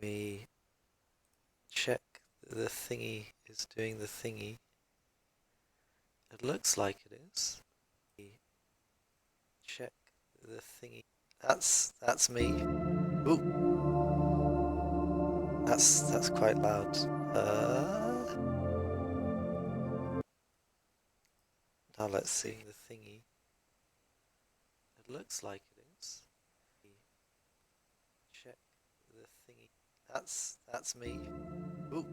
Me check the thingy is doing the thingy. It looks like it is. Me check the thingy. That's me. Ooh, that's quite loud. Now let's see the thingy. It looks like it is. Me check the thingy. That's me. Ooh,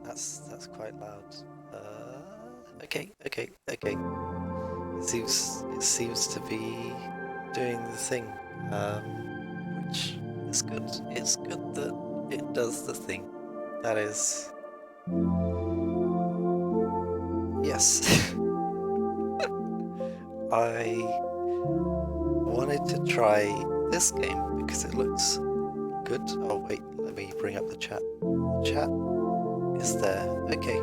that's quite loud. Okay. It seems to be doing the thing, which is good. It's good that it does the thing. That is, yes. I wanted to try this game because it looks good. Oh wait, let me bring up the chat. The chat is there. Okay,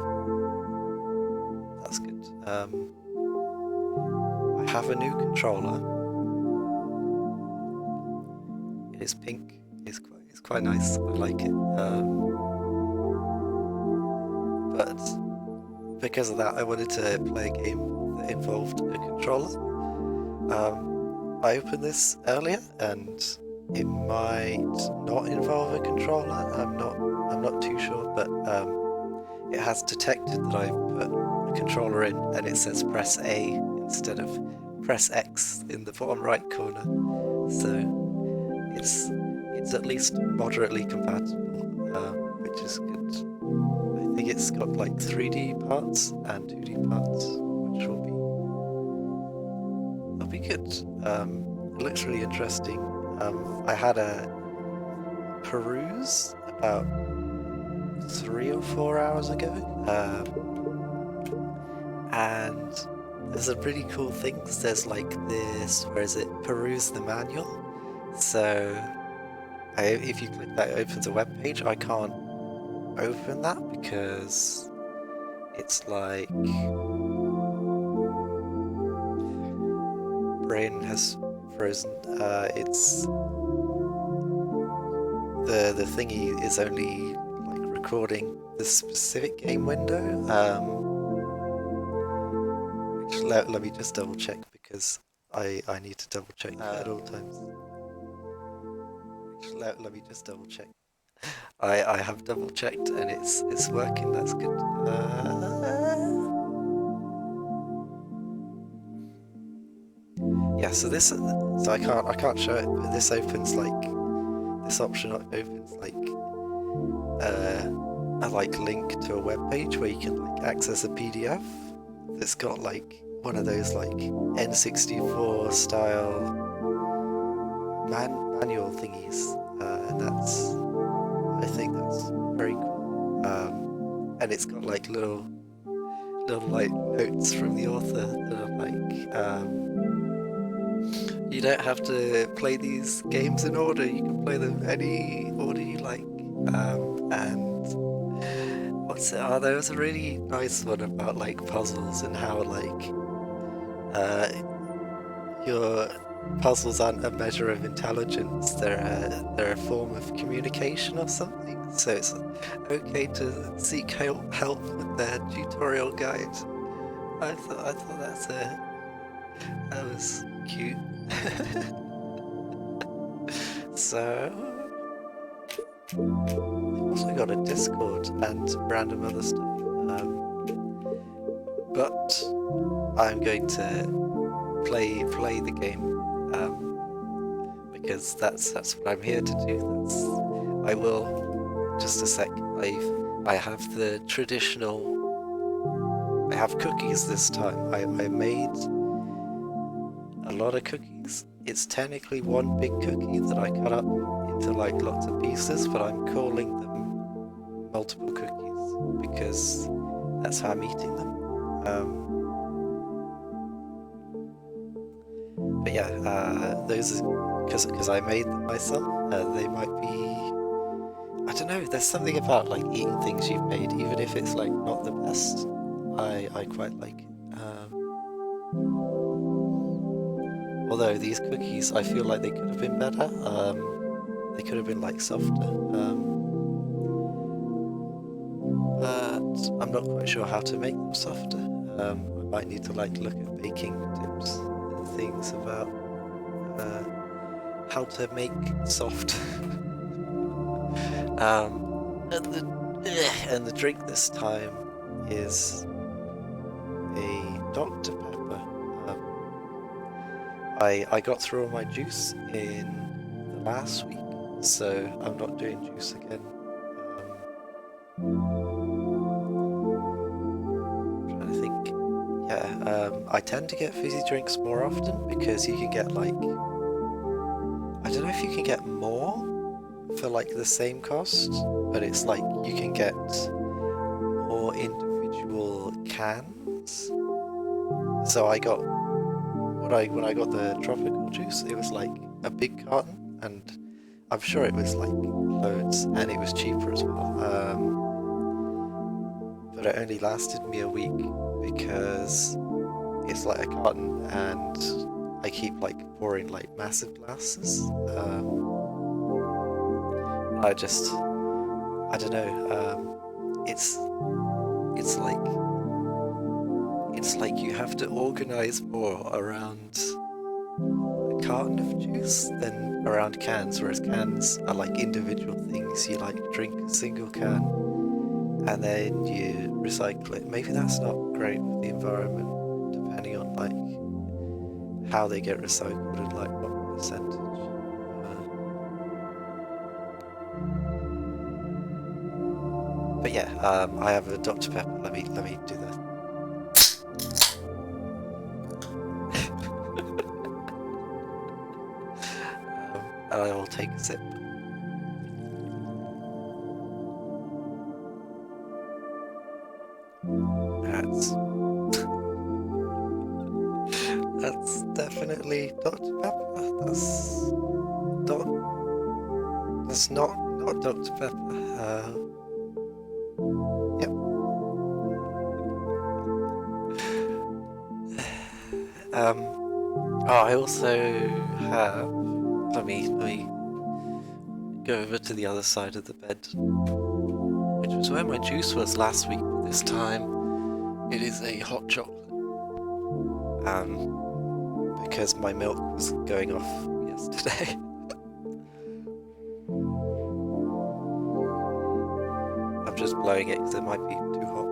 that's good. I have a new controller. It is pink. It's quite nice. I like it. But because of that, I wanted to play a game that involved a controller. I opened this earlier, and it might not involve a controller. I'm not too sure, but it has detected that I've put a controller in, and it says press A instead of press X in the bottom right corner. So it's at least moderately compatible, which is good. I think it's got like 3D parts and 2D parts, which will be good. It looks really interesting. I had a peruse about 3 or 4 hours ago, and there's some really cool things. There's like this, where is it? Peruse the manual. So if you click that, it opens a web page. I can't open that because it's like brain has frozen. It's the thingy is only like recording the specific game window. Which let me just double check because I need to double check that at all times. Which let me just double check. I have double checked and it's working. That's good. Yeah, so I can't show it, but this opens like this option opens like a like link to a web page where you can like access a PDF that's got like one of those like N64 style manual thingies, and I think that's very cool. And it's got like little like notes from the author that are like, you don't have to play these games in order. You can play them any order you like. And what's it? Oh, there was a really nice one about like puzzles and how like uh, your puzzles aren't a measure of intelligence. They're a form of communication or something. So it's okay to seek help with their tutorial guide. I thought that was cute. So I've also got a Discord and some random other stuff. But I'm going to play the game, because that's what I'm here to do. I will just a sec. I have the traditional. I have cookies this time. I made a lot of cookies. It's technically one big cookie that I cut up into like lots of pieces, but I'm calling them multiple cookies because that's how I'm eating them. But yeah, those because I made them myself. They might be. I don't know. There's something about like eating things you've made, even if it's like not the best. I quite like it. Although these cookies, I feel like they could have been better. They could have been like softer. But I'm not quite sure how to make them softer. I might need to like look at baking tips and things about how to make soft. And the drink this time is a Dr. Pepper. I got through all my juice in the last week, so I'm not doing juice again. I'm trying to think. Yeah, I tend to get fizzy drinks more often because you can get like, I don't know if you can get more for like the same cost, but it's like you can get more individual cans. So I got when I got the tropical juice, it was like a big carton, and I'm sure it was like loads, and it was cheaper as well. But it only lasted me a week because it's like a carton, and I keep like pouring like massive glasses. I don't know. It's like you have to organize more around a carton of juice than around cans, whereas cans are like individual things. You like drink a single can and then you recycle it. Maybe that's not great for the environment, depending on like how they get recycled and like what percentage. But yeah, I have a Dr. Pepper. Let me do that. And I will take a sip. That's definitely Dr. Pepper. That's not Dr. Pepper. Yep. I also have. Let me go over to the other side of the bed, which was where my juice was last week. But this time, it is a hot chocolate. Because my milk was going off yesterday. I'm just blowing it because it might be too hot.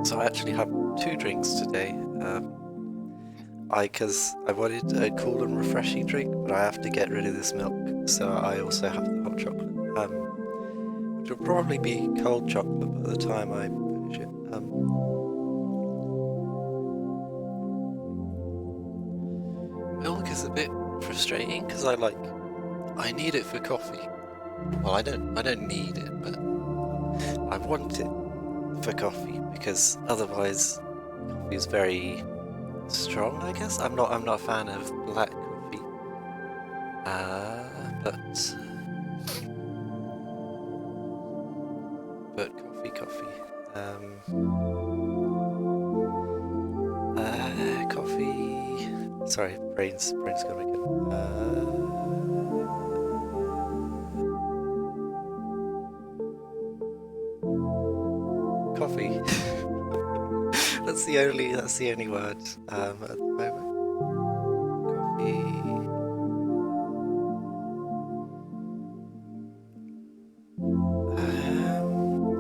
So I actually have 2 drinks today. Because I wanted a cool and refreshing drink, but I have to get rid of this milk, so I also have the hot chocolate, which will probably be cold chocolate by the time I finish it. Milk is a bit frustrating because I need it for coffee. Well, I don't need it, but I want it for coffee because otherwise coffee is very strong, I guess. I'm not a fan of black coffee. But coffee. Coffee. Sorry, brain's gone again. Coffee. That's the only word at the moment. Coffee.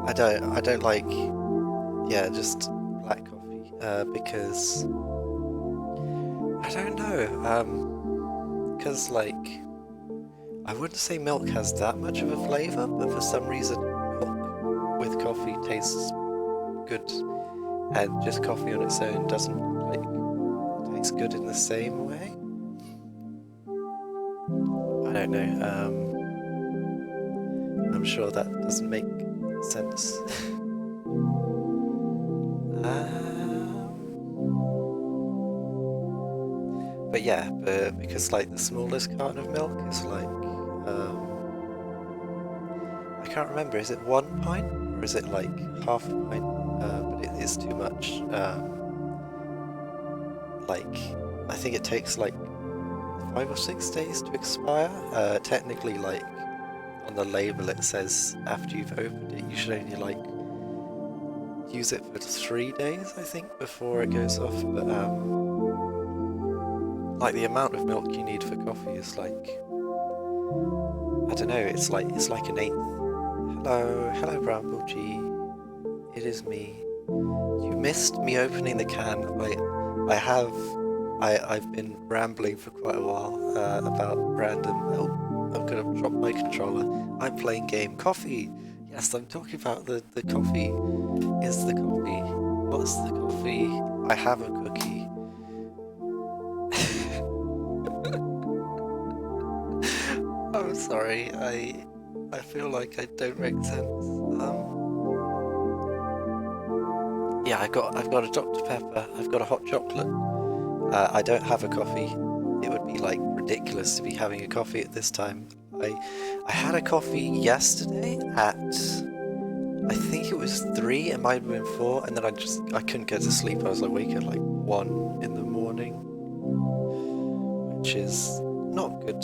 I don't like, yeah, just black coffee because I don't know, because like I wouldn't say milk has that much of a flavor, but for some reason milk with coffee tastes good, and just coffee on its own doesn't like taste good in the same way. I don't know. I'm sure that doesn't make sense. But yeah, because like the smallest carton of milk is like I can't remember. Is it 1 pint or is it like half a pint? But it is too much. Like I think it takes like 5 or 6 days to expire. Technically, like on the label, it says after you've opened it, you should only like use it for 3 days, I think, before it goes off. But like the amount of milk you need for coffee is like, I don't know. It's like an eighth. Hello, Bramble G. It is me. You missed me opening the can. I have. I've been rambling for quite a while about random. Oh, I'm gonna drop my controller. I'm playing game coffee. Yes, I'm talking about the coffee. Is the coffee? What's the coffee? I have a cookie. I'm sorry. I feel like I don't make sense. Yeah, I've got a Dr. Pepper. I've got a hot chocolate. I don't have a coffee. It would be like ridiculous to be having a coffee at this time. I had a coffee yesterday at I think it was 3, it might have been 4, and then I couldn't get to sleep. I was awake at like 1 in the morning, which is not good.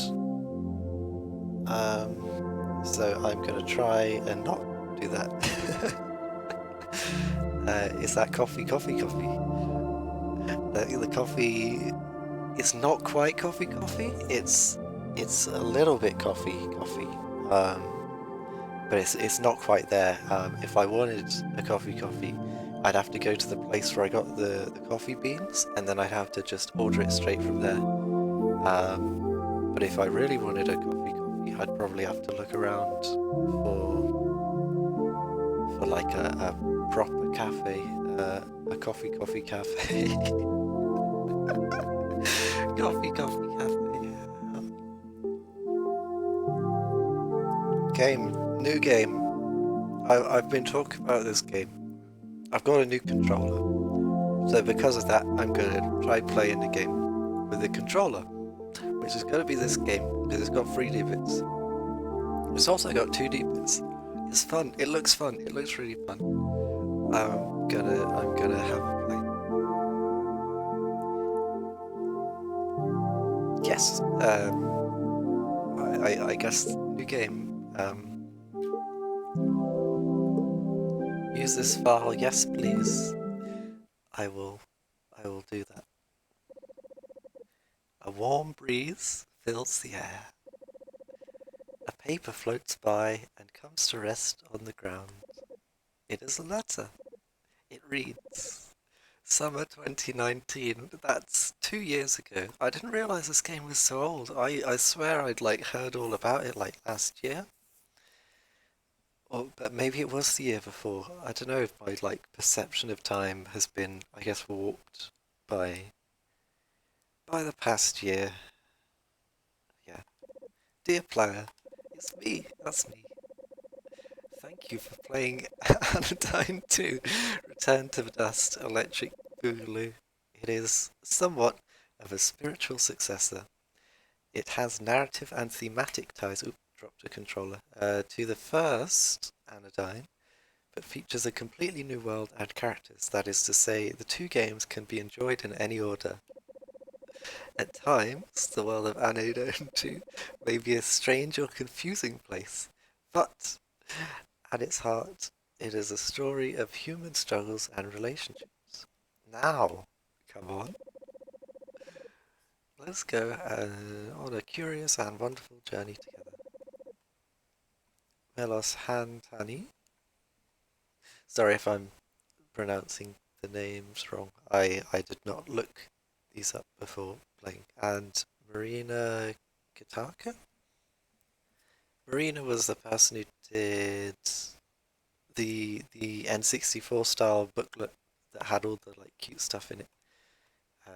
So I'm gonna try and not do that. Is that coffee? Coffee? The coffee. It's not quite coffee. It's a little bit coffee. Um, but it's not quite there. If I wanted a coffee, I'd have to go to the place where I got the coffee beans, and then I'd have to just order it straight from there. But if I really wanted a coffee, I'd probably have to look around for like a proper cafe, a coffee cafe. Coffee cafe. New game. I've been talking about this game. I've got a new controller, so because of that, I'm gonna try playing the game with the controller, which is gonna be this game because it's got 3D bits. It's also got 2D bits. It's fun. It looks fun. It looks really fun. I'm gonna have a play. Yes. I guess new game. Use this file. Yes, please. I will. I will do that. A warm breeze fills the air. A paper floats by and comes to rest on the ground. It is a letter. It reads, Summer 2019. That's 2 years ago. I didn't realize this game was so old. I swear I'd like heard all about it like last year. Or but maybe it was the year before. I don't know if my like perception of time has been, I guess, warped by the past year. Yeah. Dear player, it's me. That's me. Thank you for playing Anodyne 2, Return to the Dust, Electric Boogaloo. It is somewhat of a spiritual successor. It has narrative and thematic ties, dropped a controller, to the first Anodyne, but features a completely new world and characters. That is to say, the two games can be enjoyed in any order. At times, the world of Anodyne 2 may be a strange or confusing place, but at its heart, it is a story of human struggles and relationships. Now, come on, let's go on a curious and wonderful journey together. Melos Hantani. Sorry if I'm pronouncing the names wrong. I did not look these up before playing. And Marina Kitaka? Marina was the person who did the N64 style booklet that had all the like cute stuff in it.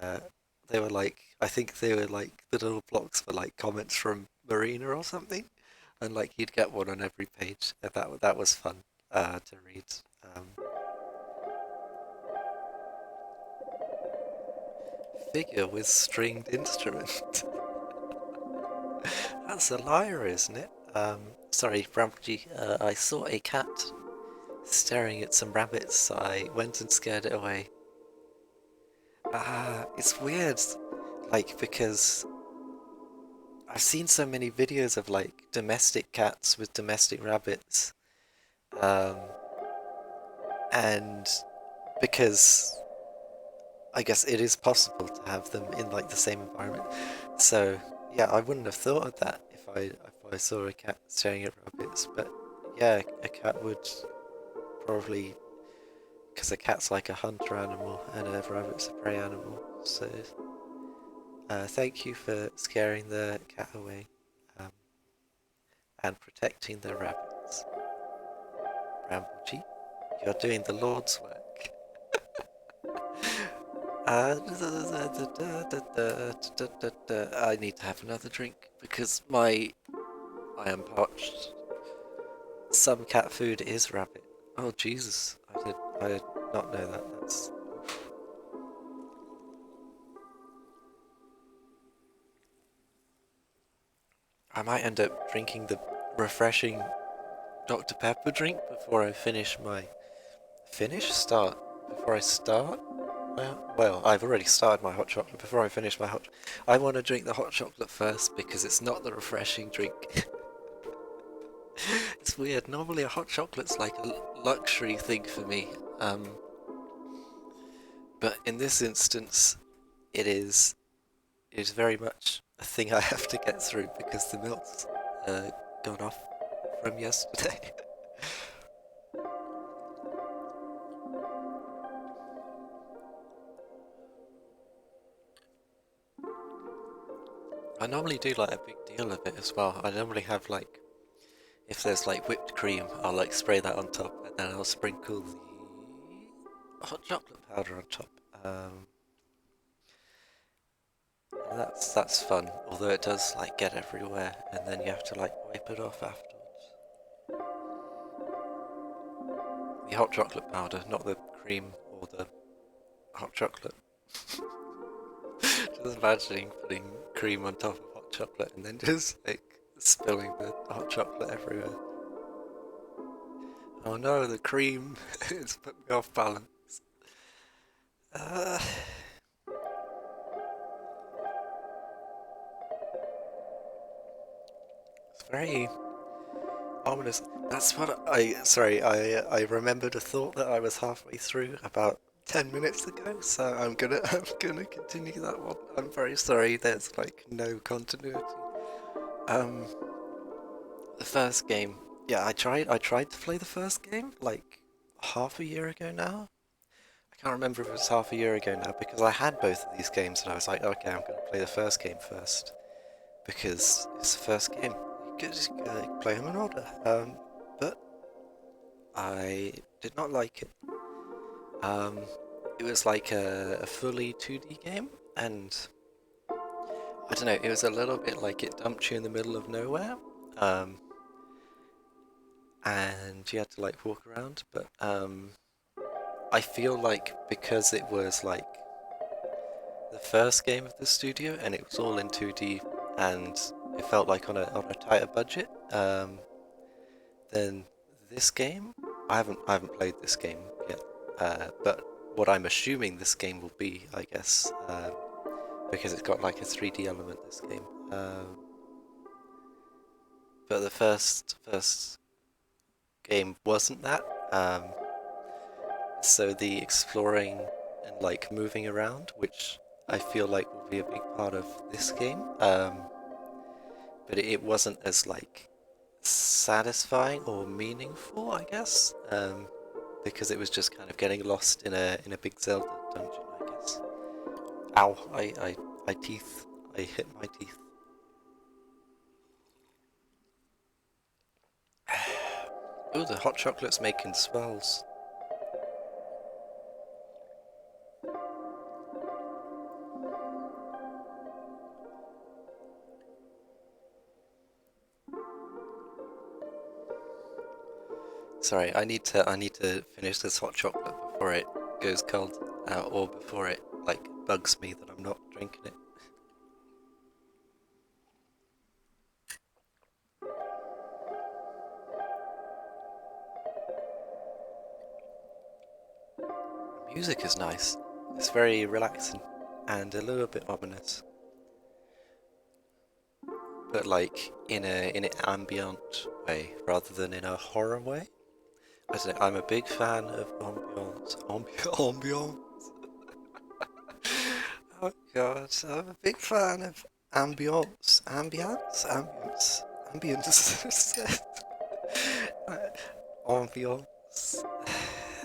Uh, they were like, I think they were like the little blocks for like comments from Marina or something, and like you'd get one on every page. And that was fun to read. Um, Figure with stringed instrument. That's a lyre, isn't it? Sorry, Bramji. I saw a cat staring at some rabbits. So I went and scared it away. It's weird, like because I've seen so many videos of like domestic cats with domestic rabbits, um, and because I guess it is possible to have them in like the same environment. So yeah, I wouldn't have thought of that if I saw a cat staring at rabbits. But yeah, a cat would probably, because a cat's like a hunter animal and a rabbit's a prey animal. So thank you for scaring the cat away, um, and protecting the rabbits. Bramble, you're doing the Lord's work. I need to have another drink because I am parched. Some cat food is rabbit. Oh Jesus! I did not know that. That's. I might end up drinking the refreshing Dr. Pepper drink before I finish my start before I start. Well, I've already started my hot chocolate. Before I finish my hot, I want to drink the hot chocolate first because it's not the refreshing drink. It's weird. Normally, a hot chocolate's like a luxury thing for me, um, but in this instance, it is very much a thing I have to get through because the milk's gone off from yesterday. I normally do like a big deal of it as well. I normally have like, if there's like whipped cream, I'll like spray that on top, and then I'll sprinkle the hot chocolate powder on top. And that's fun, although it does like get everywhere, and then you have to like wipe it off afterwards. The hot chocolate powder, not the cream or the hot chocolate. Just imagining putting cream on top of hot chocolate and then just like spilling the hot chocolate everywhere. Oh no, the cream! It's put me off balance. Uh, it's very ominous. That's what sorry, I remembered a thought that I was halfway through about 10 minutes ago, so I'm gonna continue that one. I'm very sorry, there's like no continuity. Um, the first game. Yeah, I tried to play the first game like half a year ago now. I can't remember if it was half a year ago now because I had both of these games and I was like, okay, I'm gonna play the first game first because it's the first game. You could just play them in order. But I did not like it. Um, it was like a fully 2D game, and I don't know, it was a little bit like it dumped you in the middle of nowhere, um, and you had to like walk around. But I feel like because it was like the first game of the studio and it was all in 2D, and it felt like on a tighter budget, then this game, I haven't played this game yet, but what I'm assuming this game will be, I guess, because it's got like a 3D element. This game, but the first game wasn't that. Um, so the exploring and like moving around, which I feel like will be a big part of this game, but it wasn't as like satisfying or meaningful, I guess, because it was just kind of getting lost in a big Zelda dungeon, I guess. Ow! I teeth. I hit my teeth. Oh, the hot chocolate's making swells. Sorry, I need to finish this hot chocolate before it goes cold, or before it like bugs me that I'm not drinking it. The music is nice. It's very relaxing and a little bit ominous. but like in an ambient way rather than in a horror way. I don't know, I'm a big fan of ambiance. Oh god, I'm a big fan of ambience. Ambiance.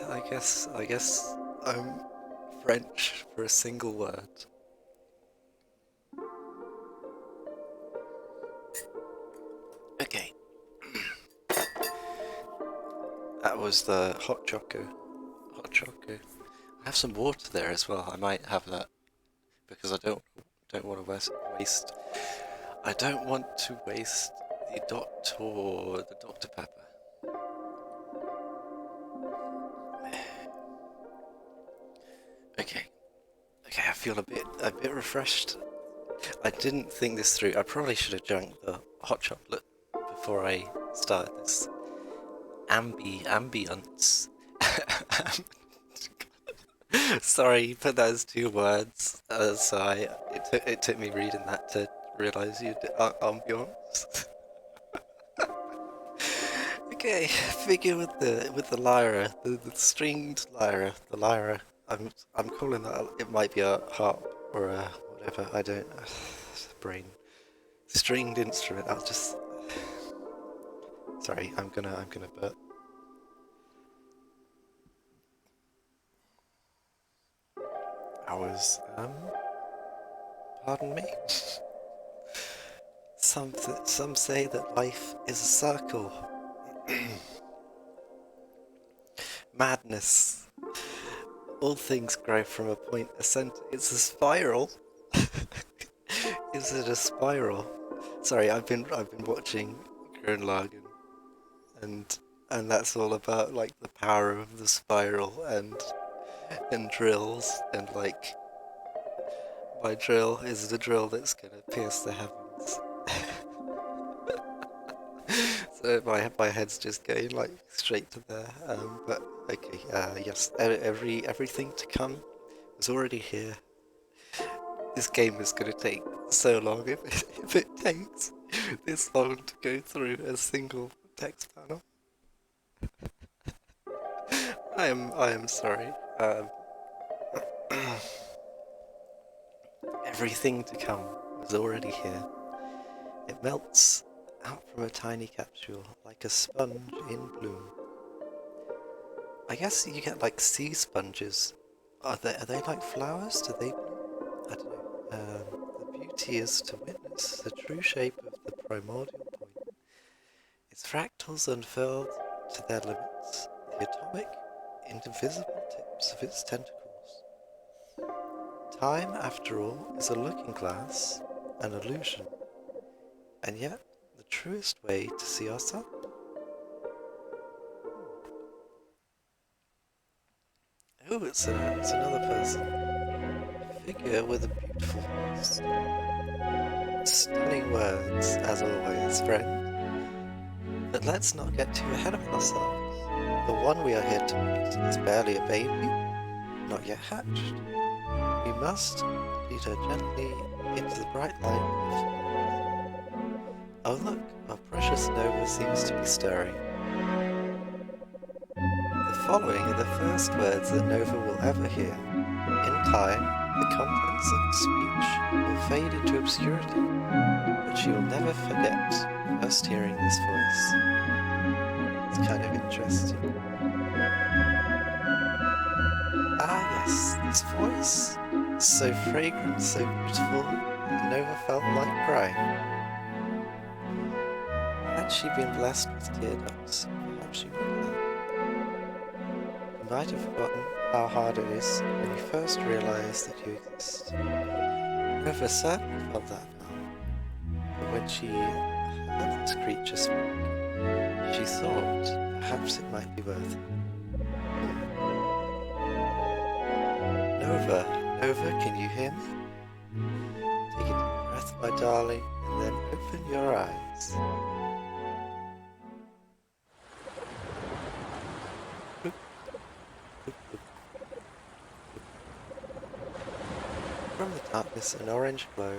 I guess I'm French for a single word. Okay, that was the hot choco. Hot choco. I have some water there as well. I might have that because I don't want to waste. I don't want to waste the Dr Pepper. Okay, okay. I feel a bit refreshed. I didn't think this through. I probably should have drunk the hot chocolate before I started this ambience. Sorry, but that as two words. It took me reading that to realise you did ambience. Okay, figure with the lyra, the stringed lyra, the lyra. I'm calling that. It might be a harp or a whatever. I don't. Brain stringed instrument. I'll just. Sorry, I'm gonna burp. I was Pardon me. Some say that life is a circle. Madness. All things grow from a point ascent. It's a spiral. Is it a spiral? Sorry, I've been watching Gurren Lagann, and that's all about like the power of the spiral and drills and like my drill is the drill that's gonna pierce the heavens. So my head's just going like straight to there. But okay, yes, everything to come is already here. This game is gonna take so long if it takes this long to go through a single text panel. I am sorry. Everything to come was already here. It melts out from a tiny capsule like a sponge in bloom. I guess you get like sea sponges. Are they like flowers? Do they bloom? I don't know. The beauty is to witness the true shape of the primordial point. Its fractals unfurled to their limits, the atomic, indivisible tips of its tentacles. Time, after all, is a looking glass, an illusion, and yet the truest way to see ourselves. Oh, it's another person. A figure with a beautiful voice. Stunning words, as always, friend. But let's not get too ahead of ourselves. The one we are here to meet is barely a baby, not yet hatched. We must lead her gently into the bright light of love. Oh look, our precious Nova seems to be stirring. The following are the first words that Nova will ever hear. In time, the contents of the speech will fade into obscurity, but she will never forget first hearing this voice. It's kind of interesting. Ah yes, this voice. So fragrant, so beautiful, that Nova felt like crying. Had she been blessed with tear ducts, perhaps she would have. You might have forgotten how hard it is when you first realize that you exist. Nova certainly felt that now, but when she heard this creature speak, she thought perhaps it might be worth it. Nova, can you hear me? Take a deep breath, my darling, and then open your eyes. From the darkness, an orange glow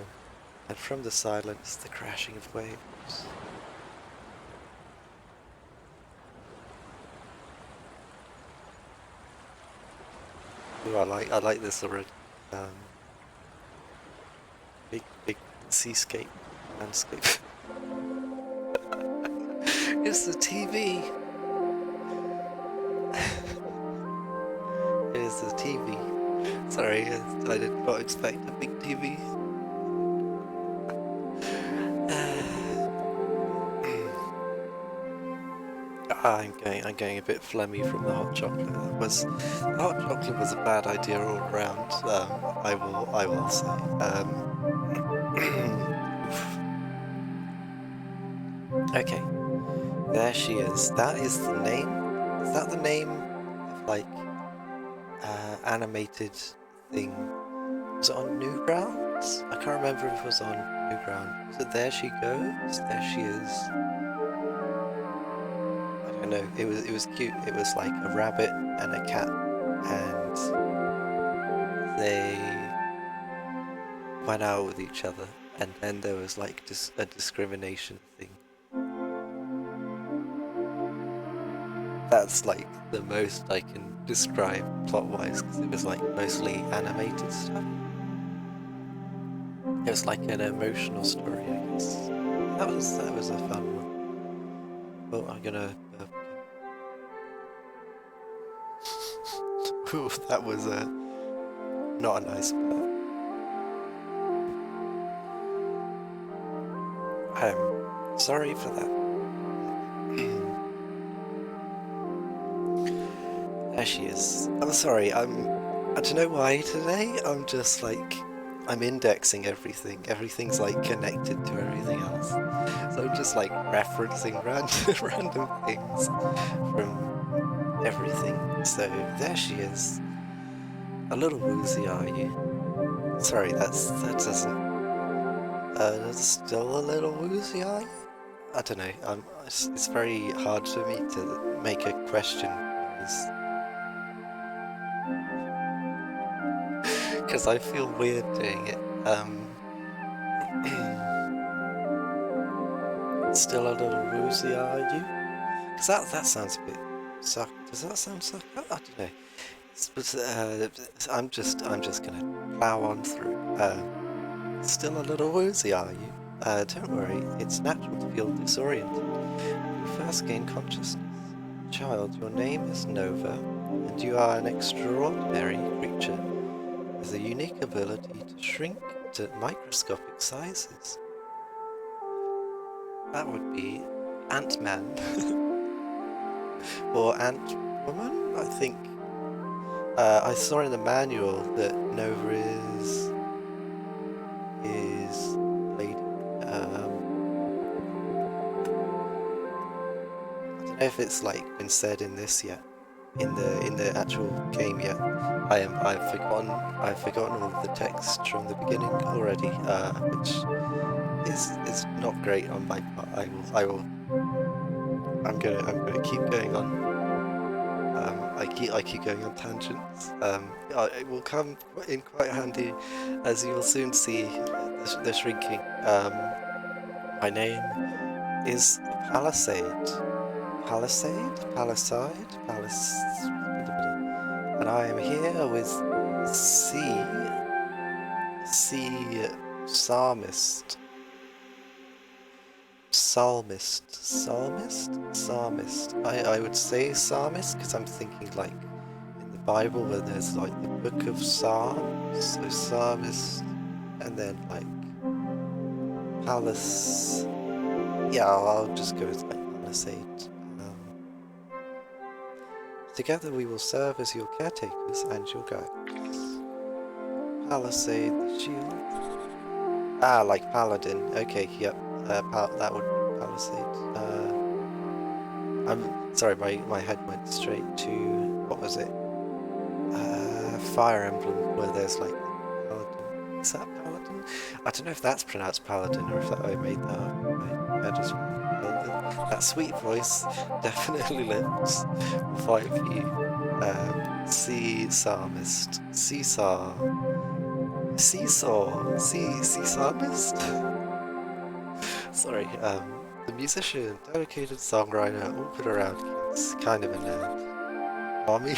and from the silence, the crashing of waves. Ooh, I like this already. Um, big seascape landscape. It's the TV. It is the TV. Sorry, I did not expect a big TV. I'm going a bit phlegmy from the hot chocolate. The hot chocolate was a bad idea all around. I will say. Okay, there she is. That is the name. Is that the name of like animated thing? Was it on Newgrounds? I can't remember if it was on Newgrounds. So there she goes. There she is. I don't know. It was cute. It was like a rabbit and a cat, and they went out with each other, and then there was like a discrimination thing. That's like the most I can describe plot-wise, because it was like mostly animated stuff. It was like an emotional story, I guess. That was a fun one. Oh, I'm gonna. Ooh, that was not a nice burp. I'm sorry for that. There she is. I'm sorry. I don't know why today. I'm just like I'm indexing everything. Everything's like connected to everything else. So I'm just like referencing random things from everything. So there she is. A little woozy, are you? Sorry, that doesn't. Still a little woozy, are you? I don't know. It's very hard for me to make a question because I feel weird doing it. Still a little woozy, are you? Because that sounds a bit suck. Does that sound suck? I don't know. I'm just gonna plow on through. Still a little woozy, are you? Don't worry. It's natural to feel disoriented when you first gain consciousness. Child, your name is Nova, and you are an extraordinary creature with a unique ability to shrink to microscopic sizes. That would be Ant-Man or Ant-Woman, I think. I saw in the manual that Nova is lady. I don't know if it's like been said in this yet, in the actual game yet. I've forgotten all of the text from the beginning already, which is not great on my part. I'm gonna keep going on. I keep going on tangents. It will come in quite handy, as you will soon see. The shrinking. My name is Palisade. Palisade, and I am here with C Psalmist. Psalmist. I would say Psalmist because I'm thinking like in the Bible where there's like the book of Psalms, so Psalmist, and then like Palace. Yeah, I'll just go with like Palisade. Together we will serve as your caretakers and your guides. Palisade the shield. Ah, like Paladin. Okay, yep. That would be Palisade. I'm sorry, my head went straight to what was it? Fire Emblem, where there's like Paladin. Is that Paladin? I don't know if that's pronounced Paladin or if I made that up. I just that sweet voice definitely lifts. We'll fight for you. Sea Psalmist. Seesaw. Seesaw mist? Sorry, the musician, dedicated songwriter, all put around kids, kind of a nerd. Mommy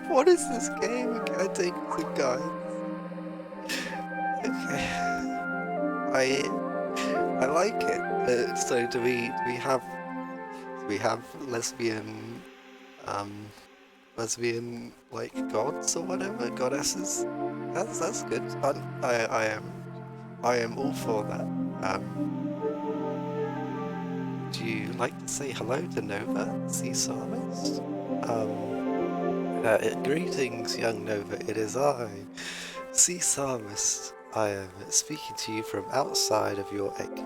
What is this game? I can't take the guy. Okay. I like it. So do we have um lesbian like gods or whatever, goddesses? That's good. I am all for that. Would you like to say hello to Nova, Sea Psalmist? Greetings, young Nova. It is I, Sea Psalmist. I am speaking to you from outside of your egg.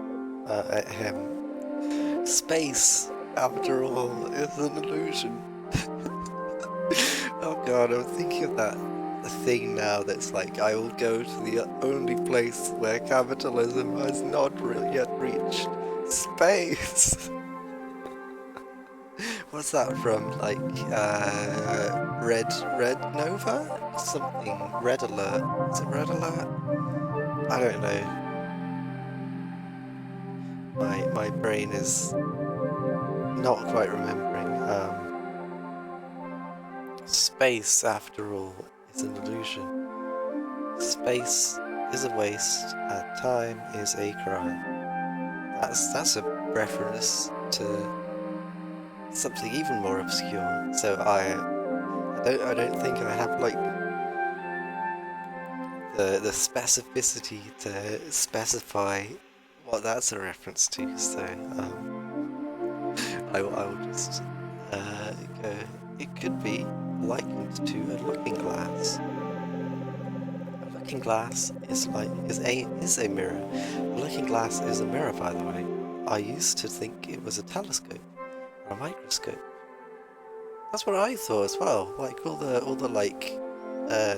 Space, after all, is an illusion. Oh god, I'm thinking of that thing now that's like, I will go to the only place where capitalism has not yet reached. Space! What's that from? Like, Red Nova? Something, Red Alert. Is it Red Alert? I don't know. My brain is not quite remembering. Space, after all, is an illusion. Space is a waste, and time is a crime. That's a reference to something even more obscure. So I don't think I have like the specificity to specify what that's a reference to. So I will just go. It could be likened to a looking glass. A looking glass is a mirror. A looking glass is a mirror, by the way. I used to think it was a telescope or a microscope. That's what I thought as well. Like all the like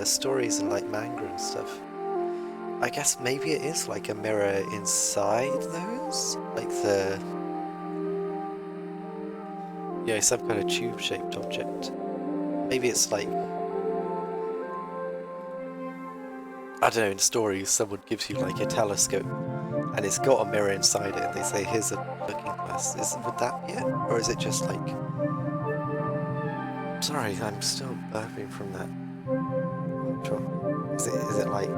stories and like manga and stuff. I guess maybe it is like a mirror inside those, like some kind of tube-shaped object. Maybe it's like, I don't know, in stories someone gives you like a telescope and it's got a mirror inside it and they say here's a looking glass. Would that be it? Or is it just like, sorry, I'm still burping from that. Sure. Is it like,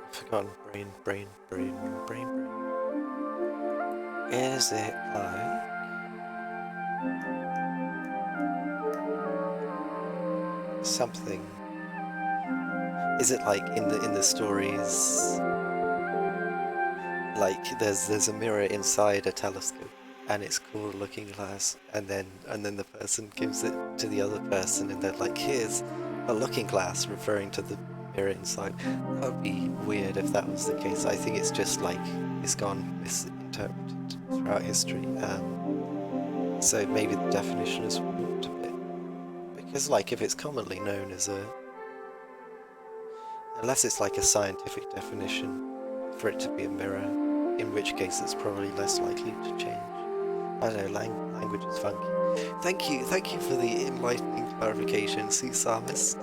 I've forgotten, brain. Is it like something? Is it like in the stories, like there's a mirror inside a telescope and it's called a looking glass, and then the person gives it to the other person and they're like, here's a looking glass, referring to the mirror inside. That would be weird if that was the case. I think it's just like it's gone misinterpreted throughout history. So maybe the definition is warped a bit, because like if it's commonly known as unless it's like a scientific definition for it to be a mirror, in which case it's probably less likely to change. I don't know, language is funky. Thank you for the enlightening clarification, Sea Psalmist.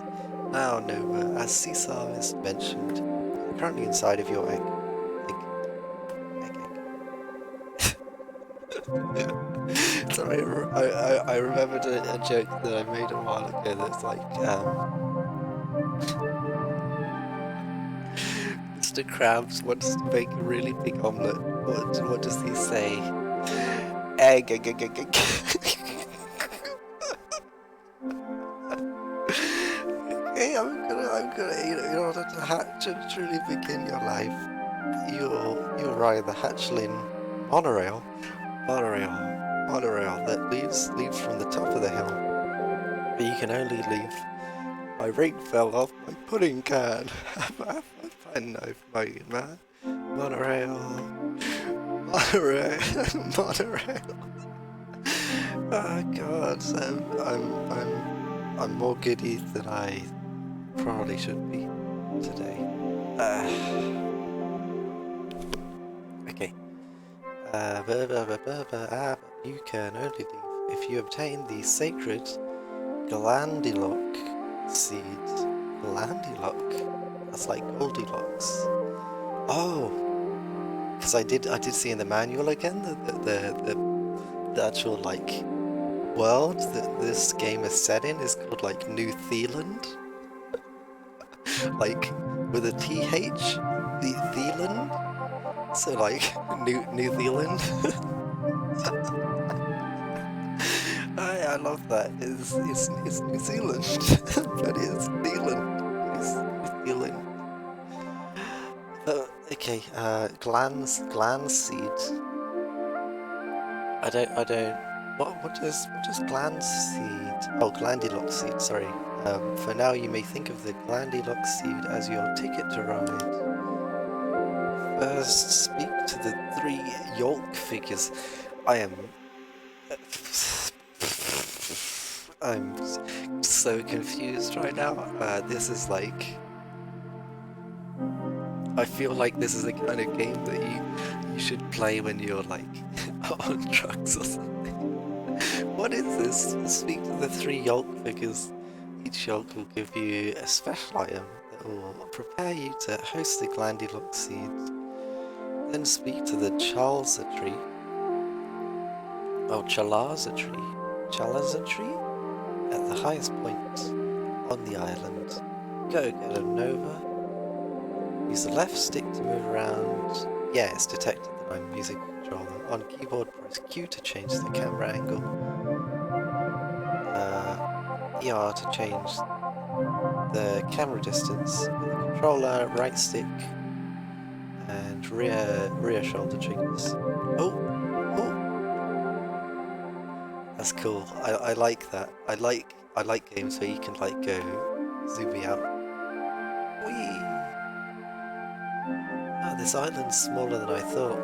Now, Nova, as Sea Psalmist mentioned, you're currently inside of your egg. Sorry, I remembered a joke that I made a while ago that's like, Mr. Krabs wants to make a really big omelette. What does he say? Egg. Okay, I'm gonna, in order to hatch and truly begin your life, you'll ride the hatchling monorail that leaves from the top of the hill. But you can only leave. My ring fell off my pudding can. Have fun, man. Monorail. Oh god, I'm more giddy than I probably should be today. Okay. You can only leave if you obtain the sacred Glandilock seed. Glandilock? That's like Goldilocks. Oh, because I did see in the manual again the actual like world that this game is set in is called like New Zealand, like with a TH, the Zealand. So like New Zealand. I love that. It's New Zealand, but it's Zealand. It's New Zealand. Okay, gland seed. I don't. What does gland seed? Oh, glandilock seed. Sorry. For now, you may think of the glandilock seed as your ticket to ride. First, speak to the 3 yolk figures. I am. I'm so confused right now. This is like. I feel like this is the kind of game that you should play when you're like on drugs or something. What is this? Speak to the 3 yolk figures. Each yolk will give you a special item that will prepare you to host the Glandilock seed. Then speak to the Chalza tree. Oh, Chalaza tree. Chalaza tree? At the highest point on the island. Go get a Nova. Use the left stick to move around. Yeah, it's detected that I'm using a controller. On keyboard, press Q to change the camera angle. ER to change the camera distance. With the controller, right stick, and rear shoulder triggers. Oh, oh, that's cool. I like that. I like games where you can like go zooming out. Whee! Ah, this island's smaller than I thought,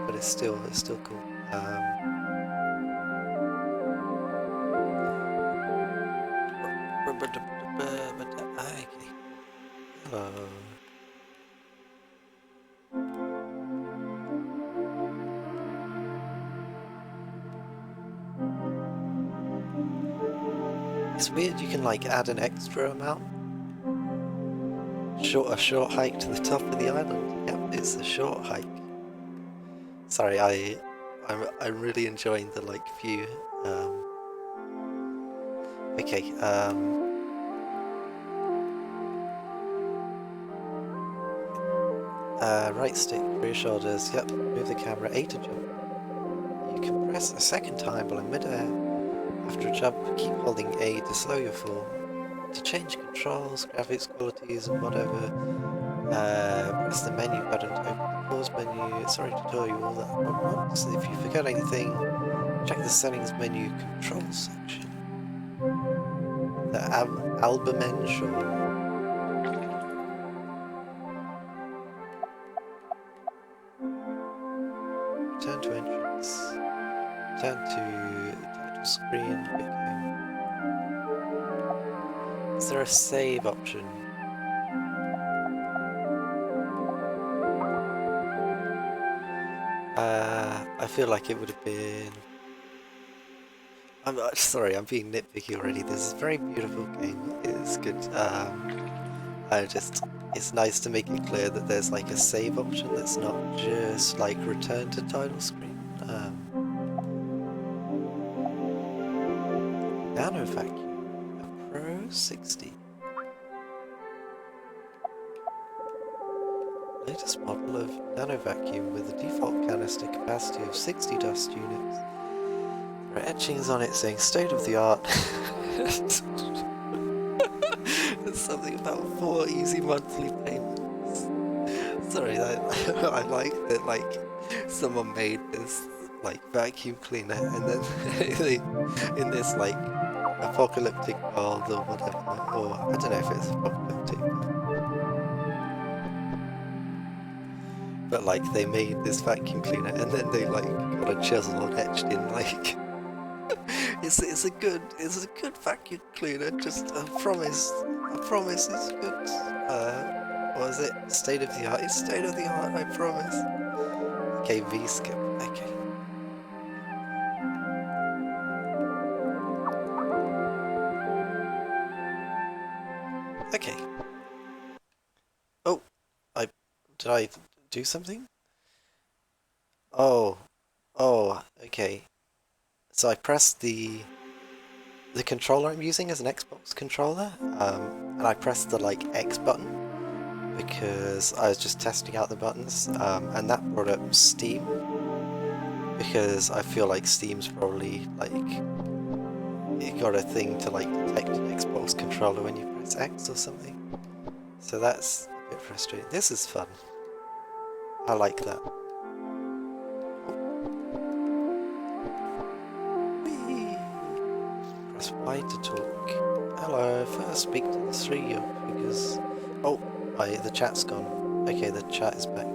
but it's still cool. Okay. Hello. It's weird you can like add an extra amount. A short hike to the top of the island. Yep, it's a short hike. Sorry, I'm really enjoying the like view. Okay, right stick, rear shoulders, yep, move the camera A to jump. You can press a second time while in midair. After a jump, keep holding A to slow your fall. To change controls, graphics qualities and whatever, press the menu button to open the pause menu. Sorry to tell you all that at once. If you forget anything, check the settings menu controls section. The album ensure. Return to entrance. Return to title screen. Okay. Is there a save option? I feel like it would have been. I'm sorry, I'm being nitpicky already. This is a very beautiful game. It's good. It's nice to make it clear that there's like a save option that's not just like return to title screen. Nano vacuum, a Pro 60. Latest model of nano vacuum with a default canister capacity of 60 dust units. There are etchings on it saying state of the art. There's something about 4 easy monthly payments. Sorry, I like that like someone made this like vacuum cleaner and then they, in this like apocalyptic world or whatever, or I don't know if it's apocalyptic, but like they made this vacuum cleaner and then they like got a chisel and etched in like it's a good vacuum cleaner. Just a promise it's good. What is it? State of the art. It's state of the art. I promise. Okay, V skip. Okay. did I do something? Oh, oh, okay. So I pressed the controller I'm using as an Xbox controller, and I pressed the like X button because I was just testing out the buttons, and that brought up Steam because I feel like Steam's probably like it got a thing to like detect an Xbox controller when you press X or something. So that's a bit frustrating. This is fun. I like that. Whee! Press Y to talk. Hello, first speak to the three because... Oh, the chat's gone. Okay, the chat is back.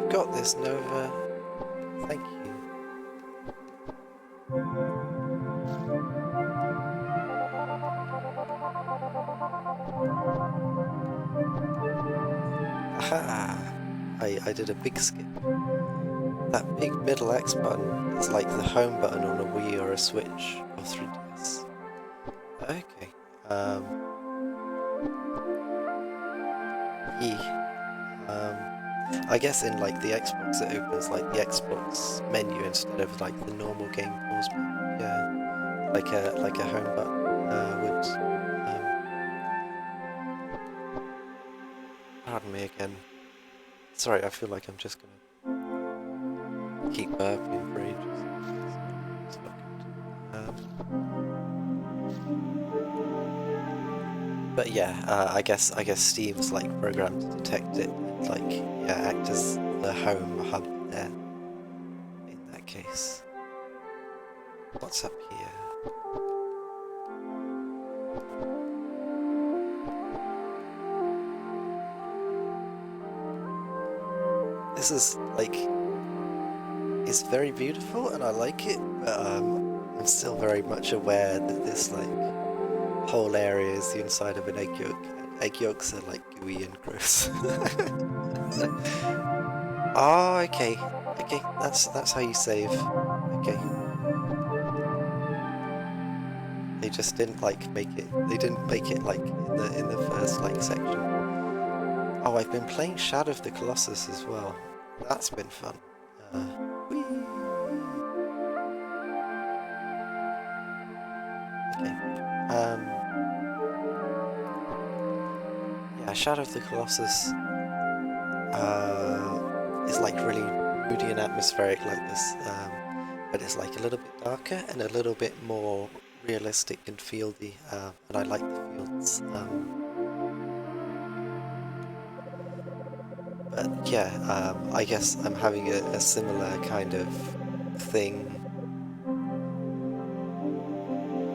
You've got this, Nova. Thank you. Aha! I did a big skip. That big middle X button is like the home button on a Wii or a Switch or 3DS. Okay. I guess in like the Xbox it opens like the Xbox menu instead of like the normal game pause menu. Yeah, like a home button would. Pardon me again. Sorry, I feel like I'm just gonna keep burping for ages. It's not good. But yeah, I guess Steam's like programmed to detect it, and, like act as the home hub there. In that case, what's up here? This is like, it's very beautiful and I like it, but I'm still very much aware that this like whole area is the inside of an egg yolk. And egg yolks are like gooey and gross. Oh, okay, okay, that's how you save. Okay. They just didn't like make it. They didn't make it like in the first like section. Oh, I've been playing Shadow of the Colossus as well. That's been fun. Whee! Okay. Yeah, Shadow of the Colossus is like really moody and atmospheric like this, but it's like a little bit darker and a little bit more realistic and fieldy, and I like the fields. But yeah, I guess I'm having a similar kind of thing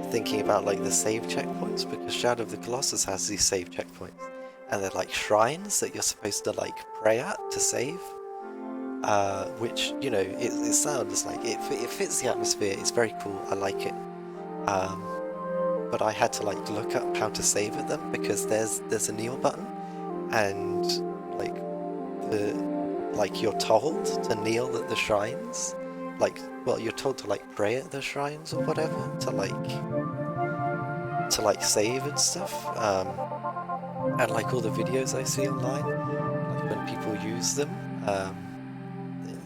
thinking about like the save checkpoints, because Shadow of the Colossus has these save checkpoints and they're like shrines that you're supposed to like pray at to save, which, you know, it sounds like it fits the atmosphere. It's very cool. I like it, but I had to like look up how to save at them because there's a kneel button, and like you're told to kneel at the shrines, like, well, you're told to like pray at the shrines or whatever to like save and stuff, and like all the videos I see online, like when people use them,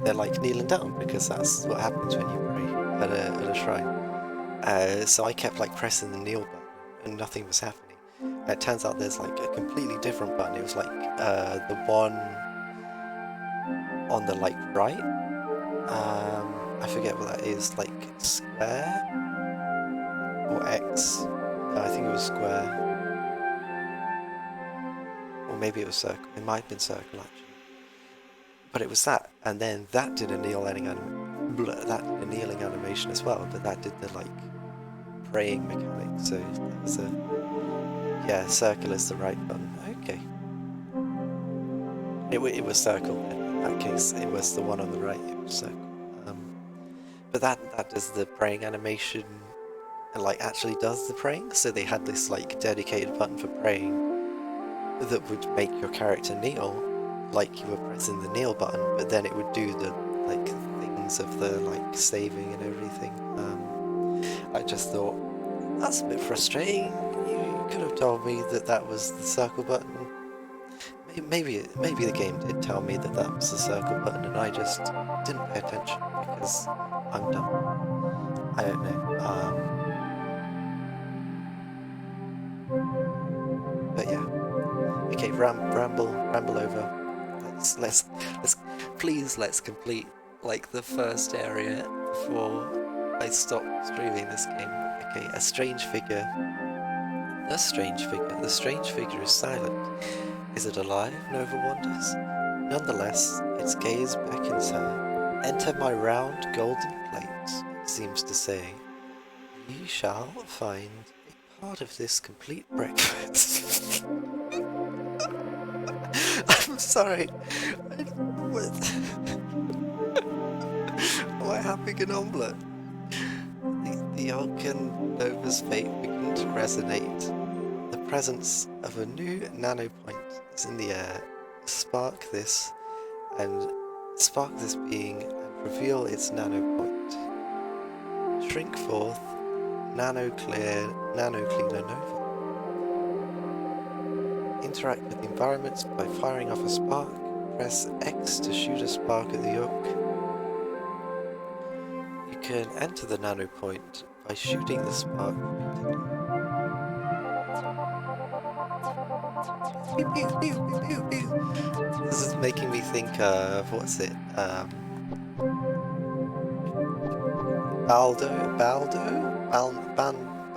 they're like kneeling down because that's what happens when you pray at a shrine. So I kept like pressing the kneel button and nothing was happening. And it turns out there's like a completely different button. It was like the one on the like right. I forget what that is, like square or X. No, I think it was square. Or maybe it was circle. It might have been circle actually. But it was that, and then that did a kneeling animation as well. But that did the like praying mechanic. So that was yeah, circle is the right button. Okay. It was circle then. In that case, it was the one on the right. It was circle. But that does the praying animation and like actually does the praying. So they had this like dedicated button for praying that would make your character kneel, like you were pressing the kneel button, but then it would do the like things of the like saving and everything. I just thought that's a bit frustrating. You could have told me that that was the circle button. maybe the game did tell me that that was the circle button, and I just didn't pay attention because I'm dumb. I don't know. But yeah. Okay, ramble over. Let's please let's complete like the first area before I stop streaming this game. Okay, a strange figure. A strange figure. The strange figure is silent. Is it alive? Nova wonders. Nonetheless, its gaze beckons her. Enter my round golden plate, it seems to say. Ye shall find a part of this complete breakfast. I'm sorry. Am I having an omelette? The Alkan Nova's fate began to resonate. The presence of a new nanopoint is in the air. Spark this being and reveal its nanopoint. Shrink forth, nanocleaner Nova. Interact with the environment by firing off a spark. Press X to shoot a spark at the yolk. You can enter the nanopoint by shooting the spark repeatedly. Pew, pew, pew, pew, pew, pew. This is making me think of, what's it?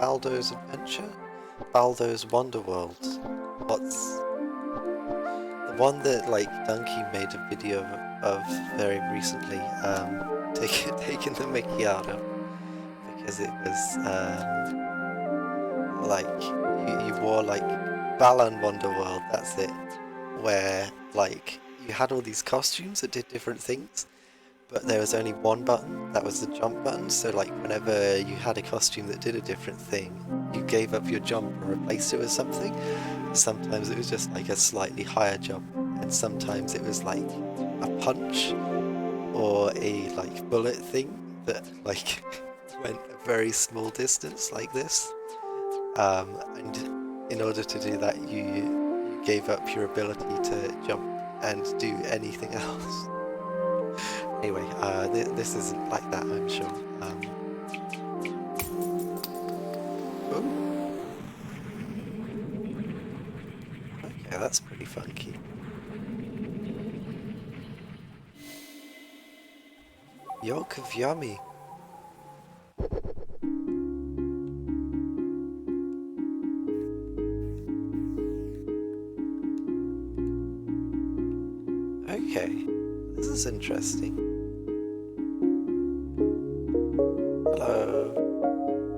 Baldo's Adventure? Baldo's Wonderworld. What's the one that like Donkey made a video of very recently, taking the Mickey out of, because it was like you wore like Balan Wonderworld, that's it, where like you had all these costumes that did different things, but there was only one button, that was the jump button, so like whenever you had a costume that did a different thing, you gave up your jump and replaced it with something. Sometimes it was just like a slightly higher jump, and sometimes it was like a punch or a like bullet thing that like went a very small distance like this. And in order to do that, you gave up your ability to jump and do anything else. Anyway, this isn't like that, I'm sure. Okay, that's pretty funky. Yolk of Yummy. Okay, this is interesting. Hello.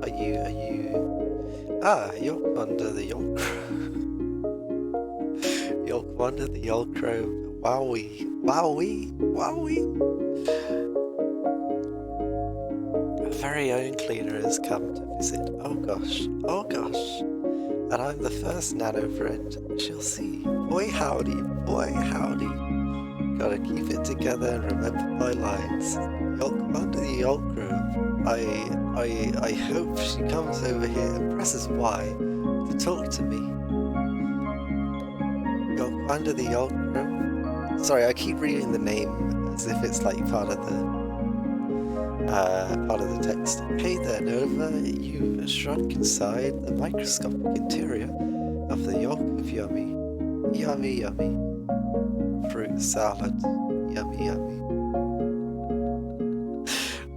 Are you? Ah, Yolk under the Yolk. Yolk under the Yolk Crow. Wowie. Our very own cleaner has come to visit. Oh gosh. And I'm the first nano friend she'll see. Boy howdy. Gotta keep it together and remember my lines. Yolk under the Yolk Crow. I hope she comes over here and presses Y to talk to me. Yolk under the Yolk Crow. Sorry, I keep reading the name as if it's like part of the text. Hey there, Nova. You've shrunk inside the microscopic interior of the Yolk of Yummy. Yummy. Fruit salad. Yummy.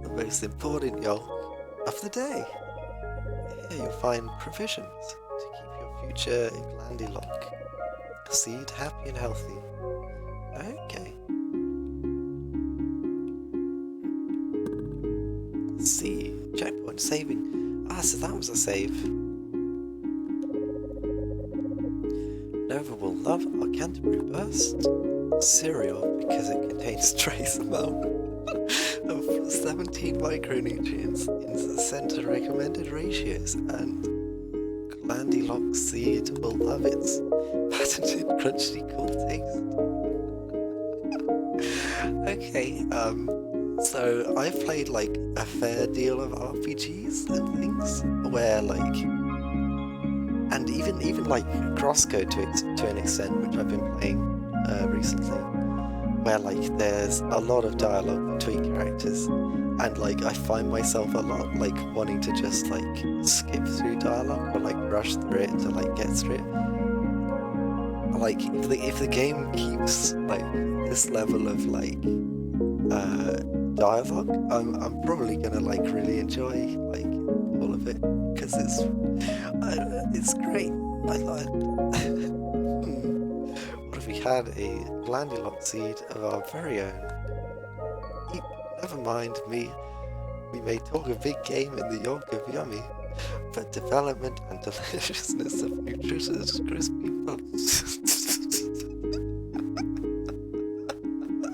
The most important yolk of the day. Here you'll find provisions to keep your future Glandilock seed happy and healthy. Okay. Let's see. Checkpoint saving. Ah, so that was a save. Nova will love our Canterbury Burst cereal because it contains trace amount of 17 micronutrients in the center recommended ratios, and Glandilock seed will love its patented crunchy cool taste. Okay, so I've played like a fair deal of RPGs and things where like, and even like Crosscode to an extent, which I've been playing, recently, where like there's a lot of dialogue between characters, and like I find myself a lot like wanting to just like skip through dialogue or like rush through it to like get through it. Like if the game keeps like this level of like dialogue, I'm probably gonna like really enjoy like all of it because it's great. I like. What if we had a Glandulock seed of our very own? Never mind me. We may talk a big game in the yolk of yummy, but development and deliciousness of nutritious crispy puffs.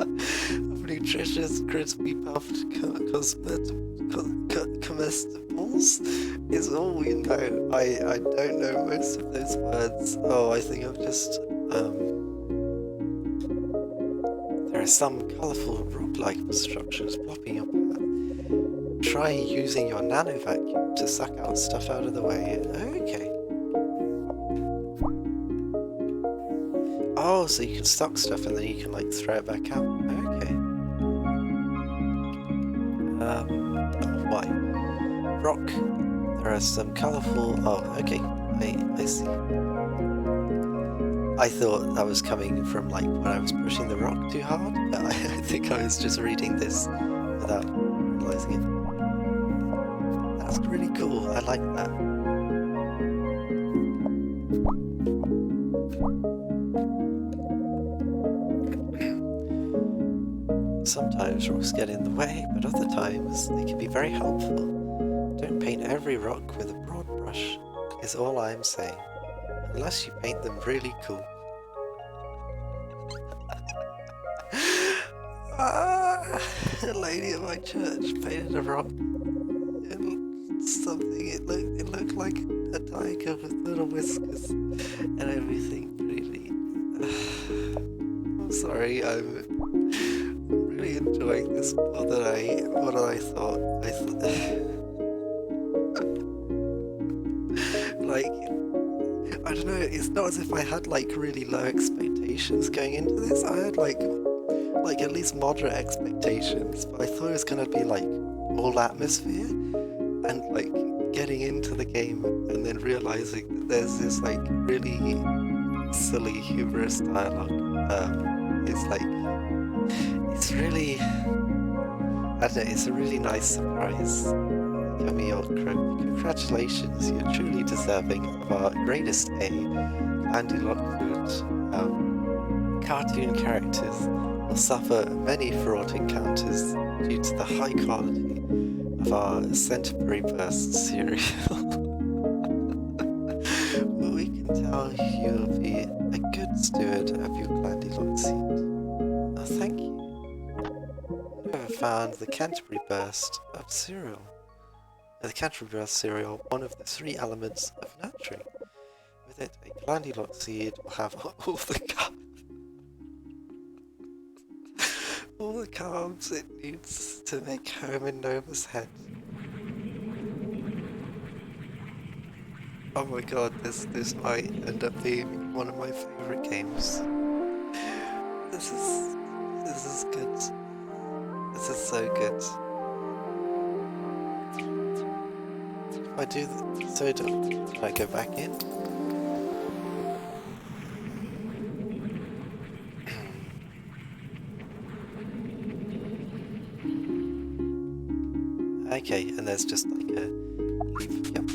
Of nutritious crispy puffed comestibles is all we know. I don't know most of those words. Oh, I think I've just there are some colourful rock-like structures blocking your path. Try using your nano vacuum to suck out stuff out of the way. Okay. Oh, so you can stock stuff and then you can like throw it back out. Okay. Why? Rock. There are some colourful. Oh, okay. I see. I thought that was coming from like when I was pushing the rock too hard, but I think I was just reading this without realising it. That's really cool. I like that. Sometimes rocks get in the way, but other times they can be very helpful. Don't paint every rock with a broad brush, is all I'm saying. Unless you paint them really cool. A lady at my church painted a rock. It looked like a tiger with little whiskers and everything. Really. I'm sorry. I'm really enjoying this more than I thought. Like, I don't know. It's not as if I had like really low expectations going into this. I had like at least moderate expectations, but I thought it was gonna be like all atmosphere and like getting into the game and then realizing that there's this like really silly humorous dialogue. It's really, I don't know, it's a really nice surprise. Yummy old croak, congratulations, you're truly deserving of our greatest A, Andy-Lock food. Cartoon characters will suffer many fraught encounters due to the high quality of our Centenary Burst cereal. Well, we can tell you'll be a good steward of your Glandulock seed. Oh, thank you. You have found the Canterbury Burst of cereal. The Canterbury Burst cereal, one of the 3 elements of nurturing. With it, a Glandulock seed will have all the carbs it needs to make home in Nova's head. Oh my god, this might end up being one of my favourite games. This is good. This is so good. If I do so, can I go back in? Okay, and there's just like a leaf. Yep.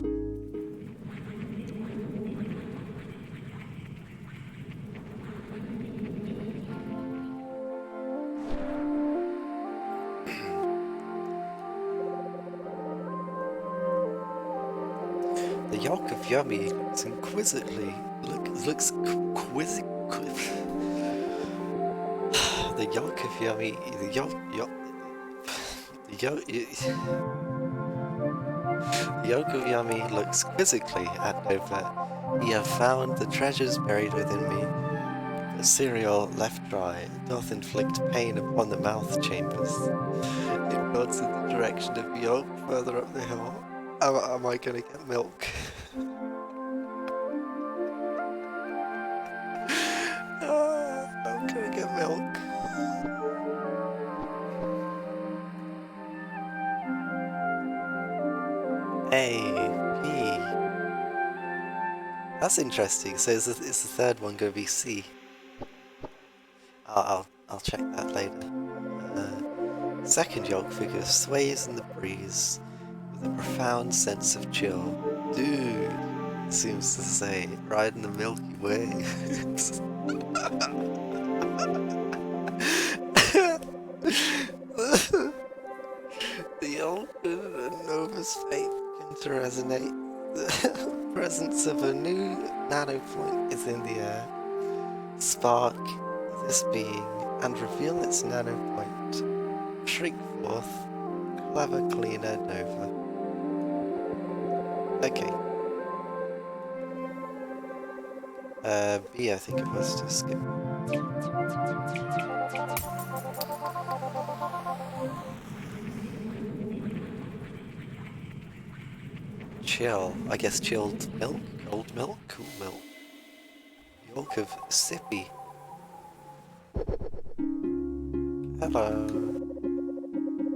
The yolk of Yummy looks exquisitely. The yolk of Yummy. The yolk of Yummy looks quizzically at Nova. Ye have found the treasures buried within me. The cereal left dry doth inflict pain upon the mouth chambers. It nods in the direction of yolk further up the hill. Am I gonna get milk? Okay. milk. A, P. That's interesting. So is the third one going to be C? I'll check that later. Second yolk figure sways in the breeze with a profound sense of chill. Dude, it seems to say, riding the Milky Way. The yolk and Nova's fate begin to resonate. The presence of a new nanopoint is in the air. Spark this being and reveal its nanopoint. Shriek forth, clever cleaner Nova. Okay. B, I think it was to skip. Chill. I guess chilled milk? Cold milk? Cool milk. Yolk of Sippy. Hello.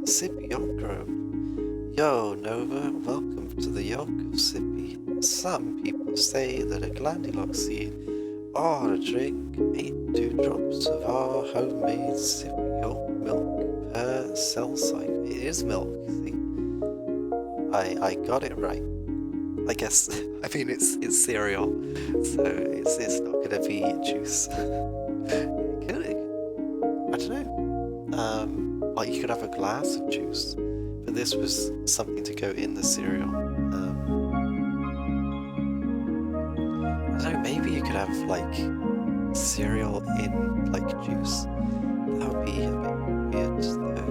Sippy Yolk Grove. Yo, Nova, welcome to the Yolk of Sippy. Some people say that a glandular seed ought to drink 8 dewdrops of our homemade Sippy Yolk milk per cell cycle. It is milk, see? I got it right. I guess, I mean, it's cereal, so it's not gonna be juice. I don't know. Like you could have a glass of juice, but this was something to go in the cereal. I don't know, maybe you could have like cereal in like juice. That would be a bit weird though.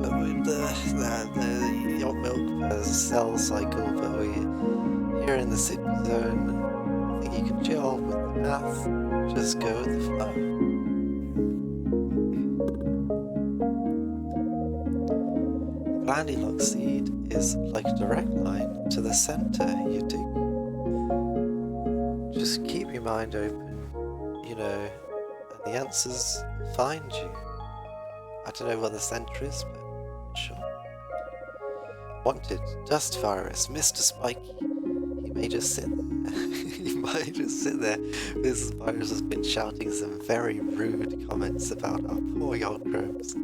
But with the yolk milk per cell cycle, but we're here in the city zone. I think you can chill with the math, just go with the flow. Glandular seed is like a direct line to the center, you dig? Just keep your mind open, you know, and the answers find you. I don't know what the center is, but sure. Wanted, Dust Virus, Mr. Spiky. He may just sit there. He might just sit there. This virus has been shouting some very rude comments about our poor Yolkrobes.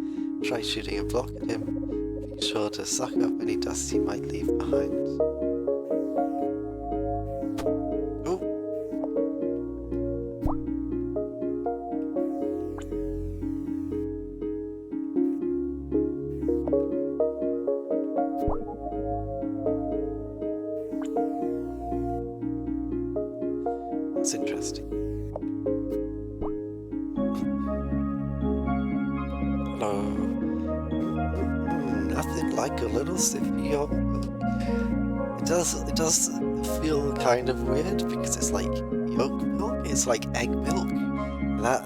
Try shooting a block at him. Be sure to suck up any dust he might leave behind. Oh. That's interesting. Hello. Nothing like a little sippy yolk milk. It does feel kind of weird because it's like yolk milk. It's like egg milk. That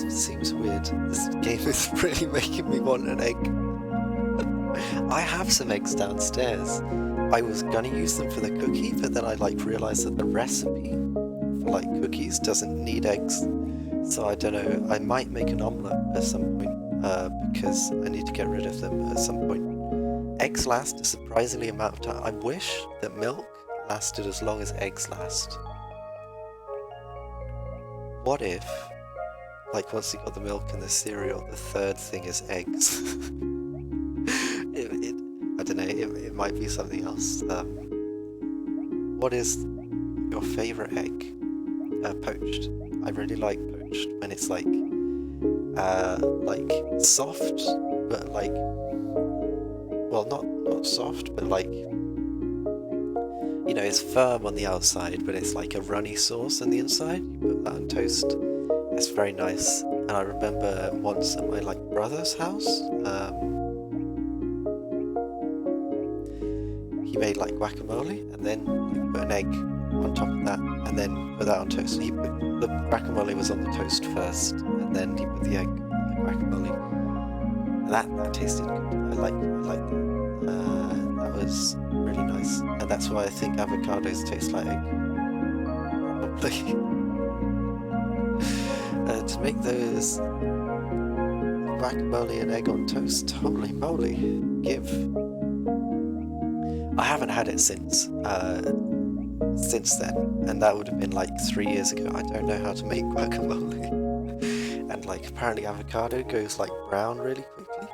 seems weird. This game is really making me want an egg. I have some eggs downstairs. I was gonna use them for the cookie, but then I realized that the recipe for cookies doesn't need eggs. So I don't know. I might make an omelette at some point. Because I need to get rid of them at some point. Eggs last a surprisingly amount of time. I wish that milk lasted as long as eggs last. What if, once you got the milk and the cereal, the third thing is eggs? I don't know, it might be something else. What is your favourite egg? Poached. I really like poached when it's soft, but well, not soft, but it's firm on the outside, but it's like a runny sauce on the inside. You put that on toast. It's very nice. And I remember once at my brother's house, he made guacamole, and then he put an egg on top of that, and then put that on toast. He put the guacamole was on the toast first, and then he put the egg on the guacamole. That tasted good. I like that. That was really nice, and that's why I think avocados taste like egg. Probably. make those guacamole and egg on toast. Holy moly. Give. I haven't had it since then, and that would have been like 3 years ago. I don't know how to make guacamole. And like apparently avocado goes like brown really quickly.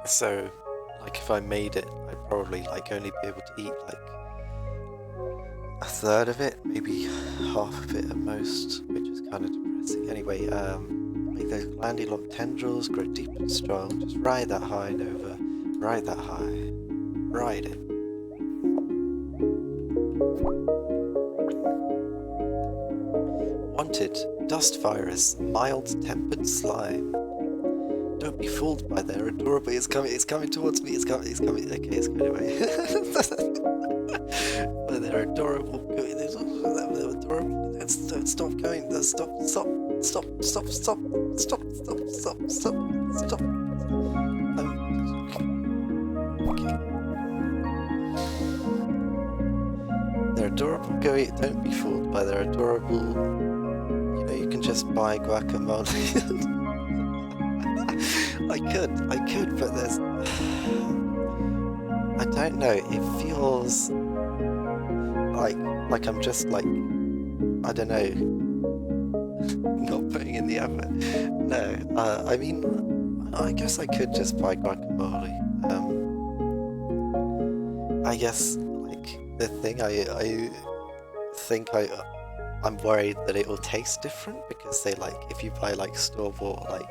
So like if I made it, I'd probably like only be able to eat like a third of it, maybe half of it at most, which is kind of depressing. Anyway, make those glandy lock tendrils grow deep and strong. Just ride that high and over. Ride that high. Ride it. Wanted, dust virus, mild-tempered slime. Don't be fooled by their adorable. It's coming towards me. It's coming. Okay, it's going away. But they're adorable. They're adorable. Stop going. Stop. Okay. They're adorable. Don't be fooled by their adorable. You know, you can just buy guacamole. I could, but there's. I don't know. It feels like I'm just like, I don't know, not putting in the effort. No, I mean, I guess I could just buy guacamole. I guess like the thing I think I'm worried that it will taste different because they like if you buy like store-bought like.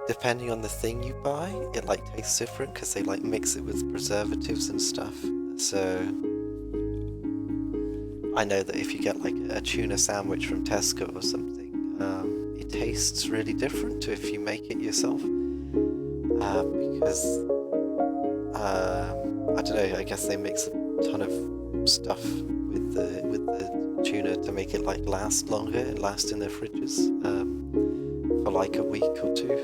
Depending on the thing you buy, it like tastes different because they like mix it with preservatives and stuff. So I know that if you get like a tuna sandwich from Tesco or something, it tastes really different to if you make it yourself. Because I don't know. I guess they mix a ton of stuff with the tuna to make it like last longer and last in their fridges. For like a week or two,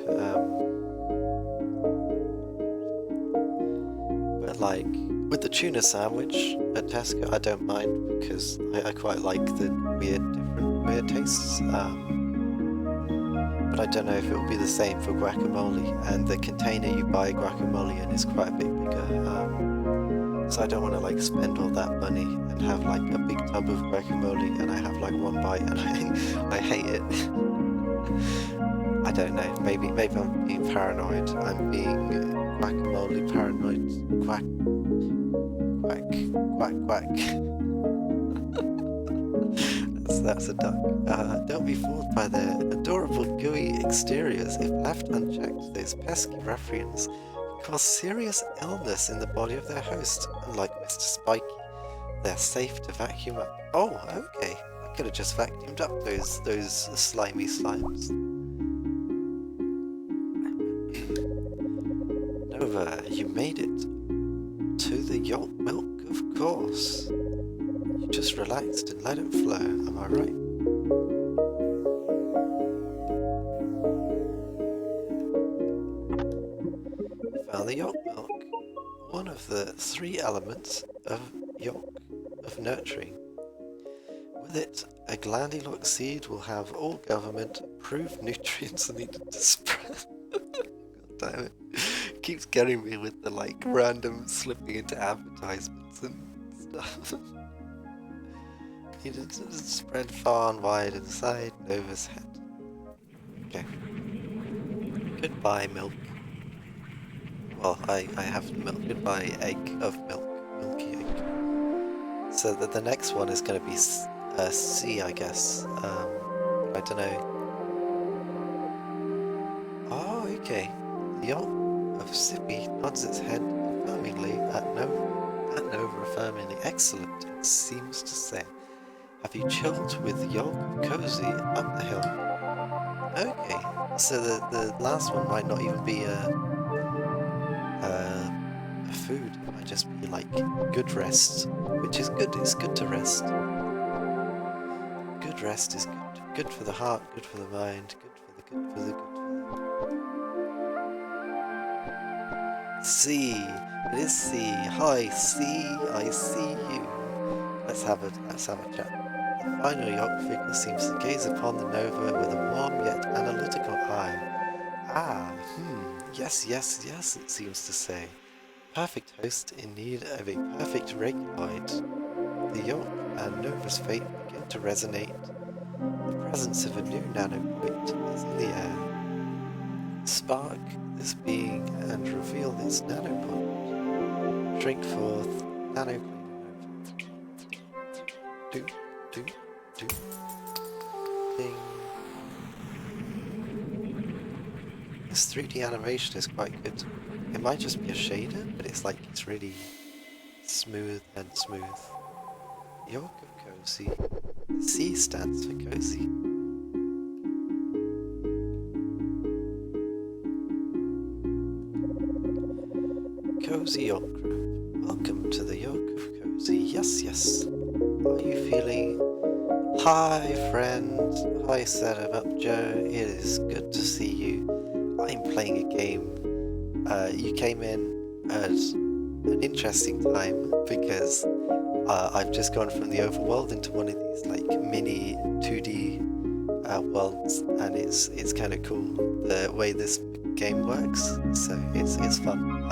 but like with the tuna sandwich at Tesco, I don't mind because I quite like the different weird tastes. But I don't know if it will be the same for guacamole, and the container you buy guacamole in is quite a bit bigger. So I don't want to like spend all that money and have like a big tub of guacamole and I have like one bite and I hate it. I don't know, maybe I'm being paranoid. I'm being guacamole paranoid. Quack. That's a duck. Don't be fooled by their adorable gooey exteriors. If left unchecked, those pesky ruffians can cause serious illness in the body of their host. Unlike Mr. Spiky, they're safe to vacuum up. Oh, okay. I could have just vacuumed up those slimy slimes. Nova, you made it. To the yolk milk, of course. You just relaxed and let it flow, am I right? Found the yolk milk, one of the 3 elements of yolk, of nurturing. With it, a glandular seed will have all government-approved nutrients needed to spread. God damn it. Keeps getting me with the like random slipping into advertisements and stuff. Needed to spread far and wide inside Nova's head. Okay. Goodbye, milk. Well, I have milk. Goodbye, egg of milk. Milky egg. So the next one is going to be C, I guess. I don't know. Oh, okay. The yolk of Sippy nods its head affirmingly at Nova affirmingly. Excellent, it seems to say. Have you chilled with yolk cozy up the hill? Okay, so the last one might not even be a food. It might just be like good rest, which is good. It's good to rest. Good rest is good. Good for the heart. Good for the mind. Good for the. C. It is C. Hi, C. I see you. Let's have a chat. The final York figure seems to gaze upon the Nova with a warm yet analytical eye. Yes, yes, yes, it seems to say. Perfect host in need of a perfect reguloid. The York and Nova's fate begin to resonate. The presence of a new nanopoint is in the air. Spark this being and reveal its nanopoint. Shrink forth, nano cleaner Nova. Do, do, do. Ding. This 3D animation is quite good. It might just be a shader, but it's like it's really smooth and smooth. York of Cozy. The C stands for cozy. Cozy York Group. Welcome to the York of Cozy. Yes, yes. Are you feeling? Hi, friend. Hi, set up, Joe. It is good to see you. I'm playing a game. You came in at an interesting time because I've just gone from the overworld into one of these like mini 2D worlds, and it's kind of cool the way this game works. So it's fun.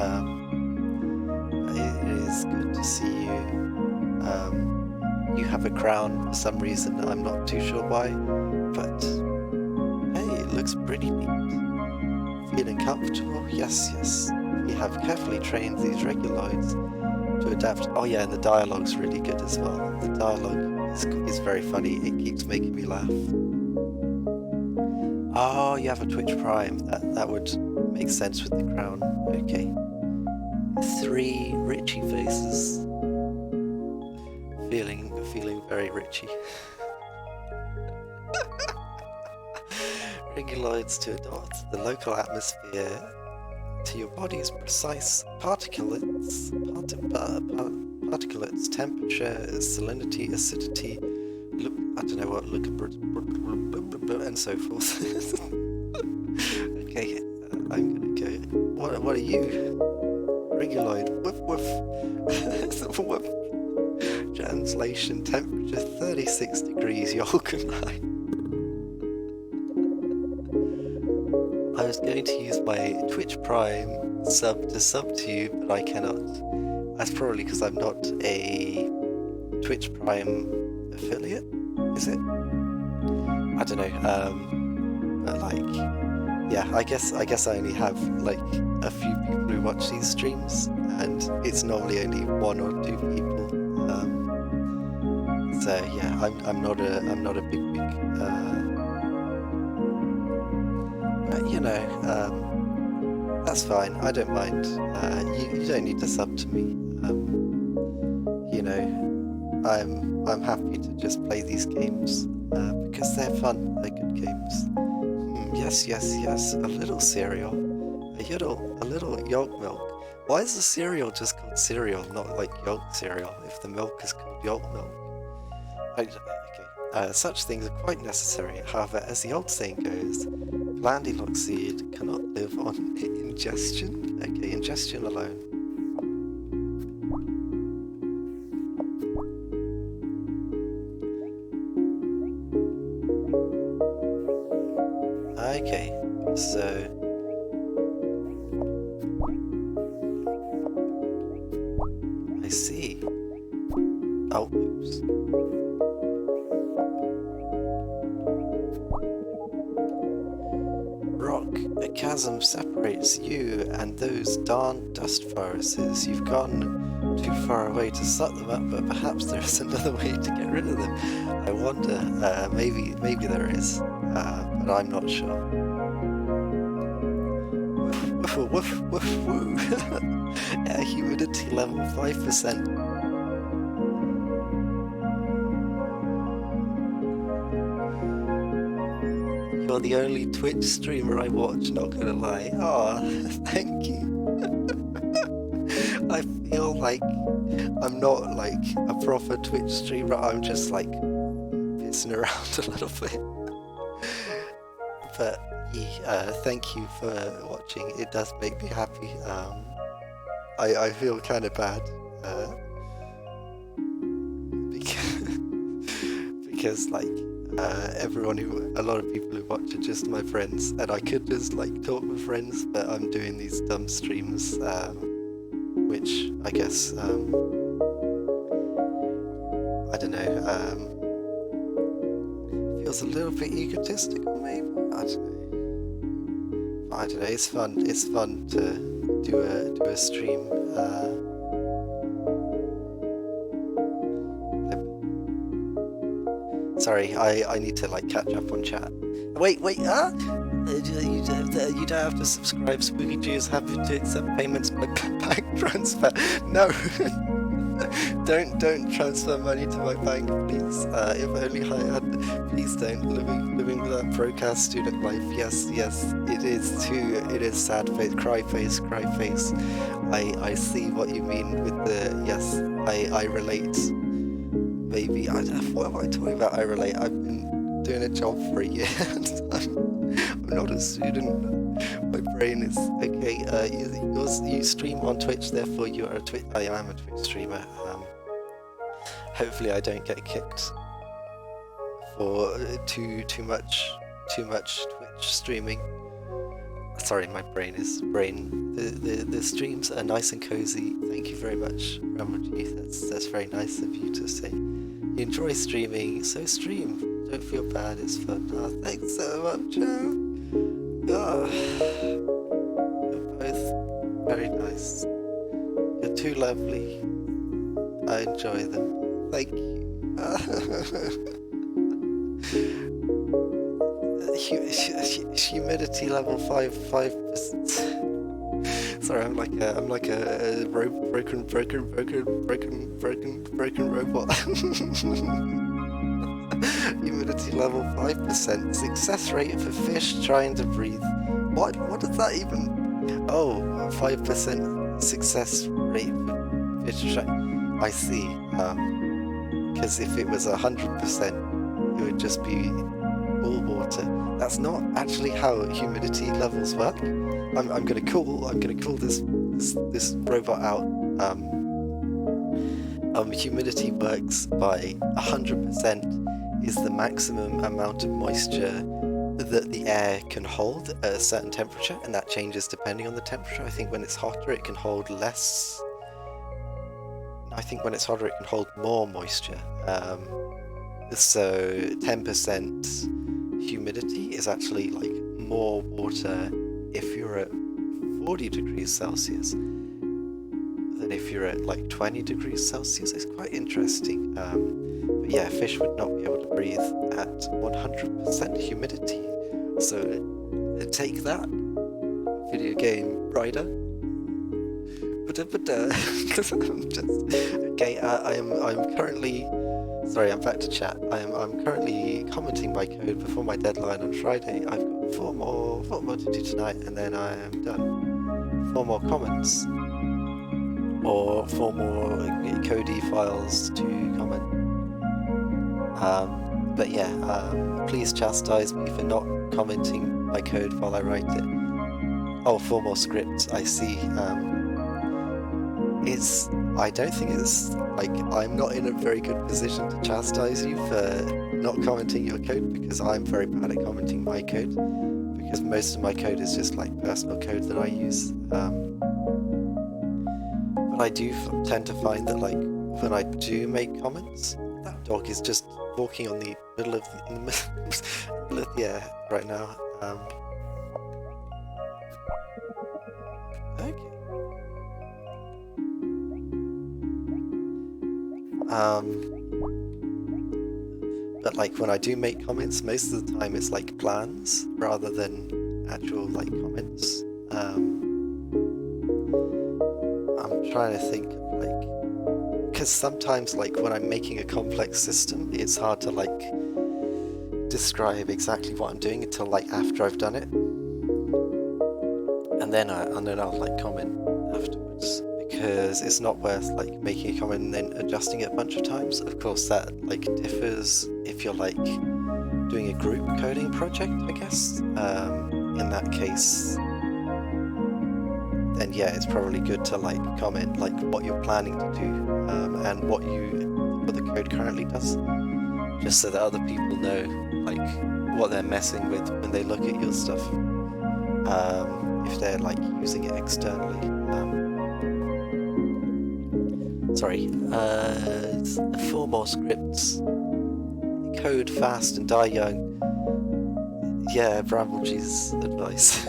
It is good to see you. You have a crown for some reason. I'm not too sure why, but hey, it looks pretty neat. Feeling comfortable? Yes, yes. We have carefully trained these reguloids to adapt. Oh yeah, and the dialogue's really good as well. The dialogue is very funny. It keeps making me laugh. Oh, you have a Twitch Prime. That would make sense with the crown. Okay. 3 Richie faces. Feeling very Richie. Reguloids to adopt the local atmosphere to your body's precise particulates, temperature, salinity, acidity, I don't know what, and so forth. Okay, I'm gonna go. What are you? Reguloid. Woof woof. Woof. Translation: temperature 36 degrees. Yolkenheim. I was going to use my Twitch Prime sub to you, but I cannot. That's probably because I'm not a Twitch Prime affiliate, is it? I don't know. But like, yeah, I guess I only have like a few people who watch these streams, and it's normally only 1 or 2 people. So yeah, I'm not a big but you know, that's fine. I don't mind. You don't need to sub to me. You know, I'm happy to just play these games because they're fun. They're good games. Yes, yes, yes. A little cereal, a little yolk milk. Why is the cereal just called cereal, not like yolk cereal? If the milk is called yolk milk. Okay. Such things are quite necessary. However, as the old saying goes, Glandilock seed cannot live on ingestion. Okay, ingestion alone. Okay, so I see. Oh, oops. Rock, a chasm separates you and those darn dust viruses. You've gone too far away to suck them up, but perhaps there is another way to get rid of them. I wonder, maybe there is, but I'm not sure. Woof, woof, woof, woof, woo. Air humidity level 5%. You're the only Twitch streamer I watch, not gonna lie. Oh, thank you. I feel like I'm not like a proper Twitch streamer, I'm just like pissing around a little bit. But yeah, thank you for watching, it does make me happy. I feel kind of bad because like a lot of people who watch are just my friends, and I could just like talk with friends, but I'm doing these dumb streams, which I guess I don't know, feels a little bit egotistical, maybe. I don't know. I don't know. It's fun. It's fun to do a stream. Sorry, I need to like catch up on chat. Wait, you don't have to subscribe. Spooky G is happy to accept payments by bank transfer. No, don't transfer money to my bank, please. If only I had. Please don't. Living without Procast student life. Yes, it is too. It is sad face, cry face. I see what you mean with the yes. I relate. Maybe what am I talking about? I relate. I've been doing a job for a year. I'm not a student. My brain is okay. You stream on Twitch, therefore you are a Twitch. I am a Twitch streamer. Hopefully, I don't get kicked for too much Twitch streaming. Sorry, my brain. The streams are nice and cozy. Thank you very much, Ramji. That's very nice of you to say. You enjoy streaming, so stream. Don't feel bad. It's fun. Oh, thanks so much, Joe. Oh, you're both very nice. You're too lovely. I enjoy them. Thank you. Humidity level 5%. Sorry, I'm like a broken robot. Humidity level 5%. Success rate for fish trying to breathe. What does that even? Oh, 5% success rate for fish trying. I see. Because if it was 100%, it would just be all water. That's not actually how humidity levels work. I'm gonna call this robot out. Humidity works by 100% is the maximum amount of moisture that the air can hold at a certain temperature, and that changes depending on the temperature. I think when it's hotter it can hold less. I think when it's hotter it can hold more moisture. So 10% humidity is actually like more water if you're at 40 degrees Celsius than if you're at like 20 degrees Celsius. It's quite interesting. But yeah, fish would not be able to breathe at 100% humidity. So take that, video game writer. Okay, I'm currently. Sorry, I'm back to chat. I'm currently commenting my code before my deadline on Friday. I've got four more to do tonight, and then I am done. 4 more comments, or 4 more Cody files to comment. But yeah, please chastise me for not commenting my code while I write it. Oh, 4 more scripts. I see. I don't think it's like I'm not in a very good position to chastise you for not commenting your code, because I'm very bad at commenting my code, because most of my code is just like personal code that I use. But I do tend to find that like when I do make comments, that dog is just walking on the middle of the air right now. Okay. But like when I do make comments, most of the time it's like plans rather than actual like comments. I'm trying to think of like, because sometimes like when I'm making a complex system, it's hard to like describe exactly what I'm doing until like after I've done it, and then I'll like comment afterwards. Because it's not worth like making a comment and then adjusting it a bunch of times. Of course that like differs if you're like doing a group coding project, I guess. In that case, then yeah, it's probably good to like comment like what you're planning to do, and what the code currently does, just so that other people know like what they're messing with when they look at your stuff. If they're like using it externally. Sorry. 4 more scripts. Code fast and die young. Yeah, Bramblegee's advice.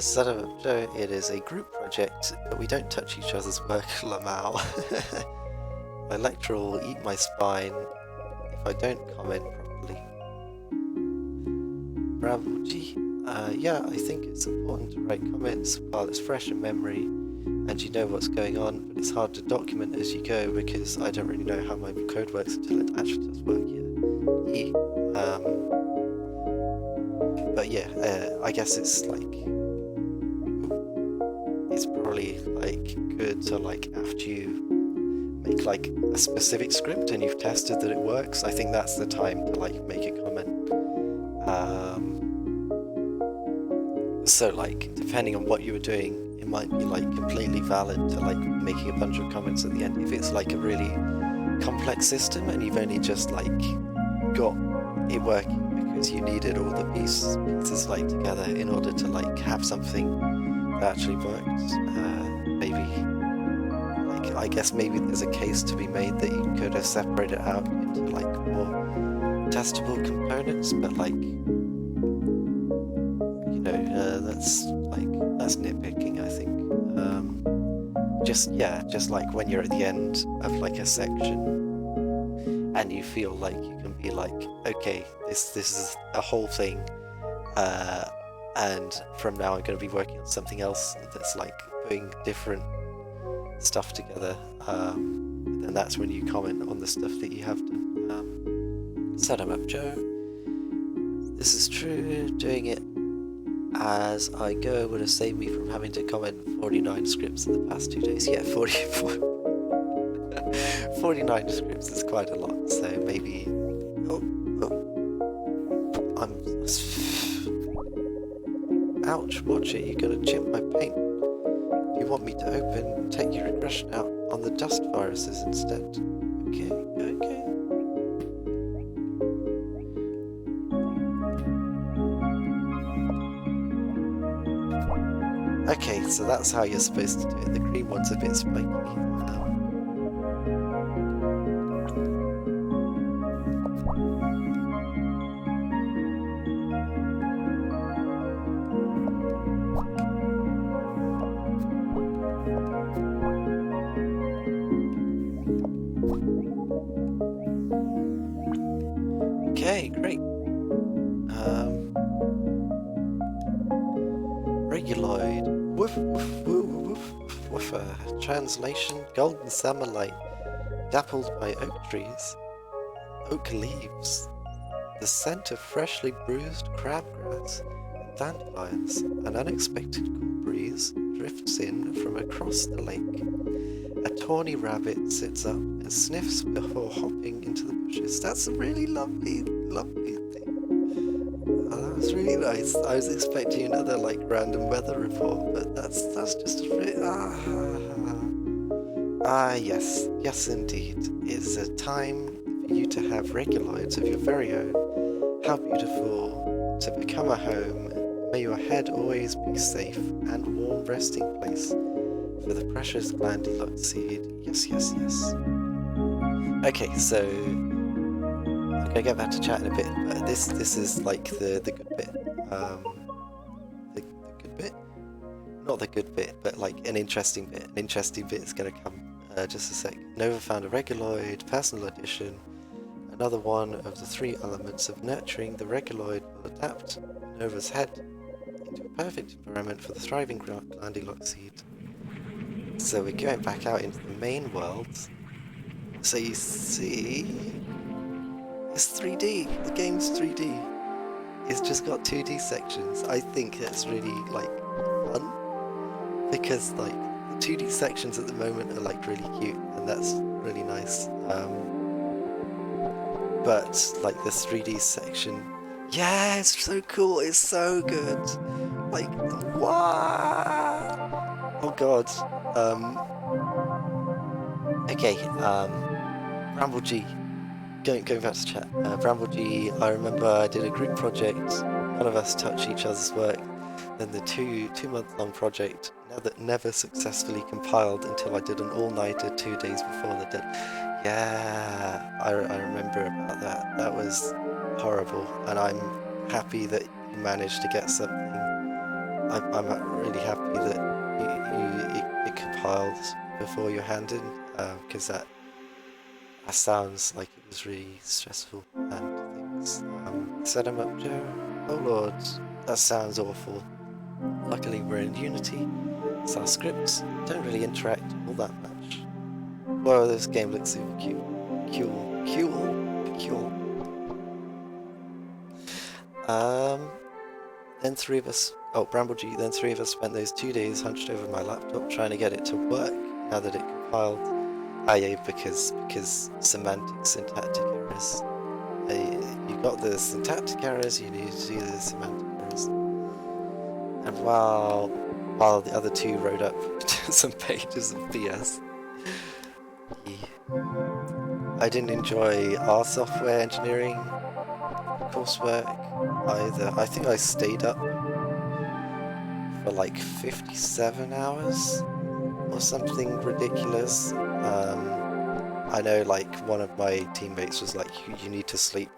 Son of a Joe, it is a group project, but we don't touch each other's work, Lamau. My lecturer will eat my spine if I don't comment properly. Bramblebee, yeah, I think it's important to write comments while it's fresh in memory and you know what's going on, but it's hard to document as you go because I don't really know how my code works until it actually does work yet. But yeah, I guess it's like, it's probably like good to like after you make like a specific script and you've tested that it works, I think that's the time to like make a comment. So like depending on what you were doing, it might be like completely valid to like making a bunch of comments at the end if it's like a really complex system and you've only just like got it working because you needed all the pieces like together in order to like have something that actually worked. Maybe like I guess maybe there's a case to be made that you could have separated out into like more testable components, but like that's nitpicking, I think. Just like when you're at the end of like a section and you feel like you can be like, okay, this is a whole thing, and from now I'm going to be working on something else that's like putting different stuff together, then that's when you comment on the stuff that you have done. Set 'em up, Joe. This is true, doing it as I go would have saved me from having to comment 49 scripts in the past 2 days. Yeah, 49 scripts is quite a lot, so maybe... Ouch, watch it, you're gonna chip my paint. If you want me to open, take your regression out on the dust viruses instead. Okay. Okay, so that's how you're supposed to do it. The green one's a bit spiky. Okay, great. Reguloid. Woof, woof, woof, woof, woof, woof. Translation: golden summer light, dappled by oak trees, oak leaves. The scent of freshly bruised crabgrass and dandelions. An unexpected cool breeze drifts in from across the lake. A tawny rabbit sits up and sniffs before hopping into the bushes. That's a really lovely thing. Oh, that was really nice. I was expecting another like random weather report, but that's just a really yes indeed. It's a time for you to have reguloids of your very own. How beautiful to become a home. May your head always be safe and warm resting place for the precious glandular seed. Yes. Okay, so I'm gonna get back to chat in a bit, but this is like the good bit. The good bit? Not the good bit, but like an interesting bit. An interesting bit is gonna come just a sec. Nova found a reguloid, personal addition. Another one of the 3 elements of nurturing the reguloid will adapt Nova's head into a perfect environment for the thriving glandular seed. So we're going back out into the main world. So you see, it's 3D. The game's 3D. It's just got 2D sections. I think it's really like fun because like the 2D sections at the moment are like really cute, and that's really nice. But like the 3D section, yeah, it's so cool. It's so good. Like what? Oh god. Okay. Bramble G. Going back to chat. Bramble G. I remember I did a group project. None of us touch each other's work. Then the two-month-long project never successfully compiled until I did an all-nighter 2 days before the deadline. Yeah, I remember about that. That was horrible, and I'm happy that you managed to get something. I'm really happy that it compiled before your hand in, because that sounds like it was really stressful and things. Set 'em up, Joe. Oh lord, that sounds awful. Luckily we're in Unity, so our scripts don't really interact all that much. Whoa, this game looks super cute. Cool. Then three of us, Bramble G, then three of us spent those 2 days hunched over my laptop trying to get it to work now that it compiled. Yeah, because semantic syntactic errors. You got the syntactic errors, you need to do the semantic errors. And while the other two wrote up some pages of BS, I didn't enjoy our software engineering coursework either. I think I stayed up for like 57 hours or something ridiculous. I know, like, one of my teammates was like, you need to sleep,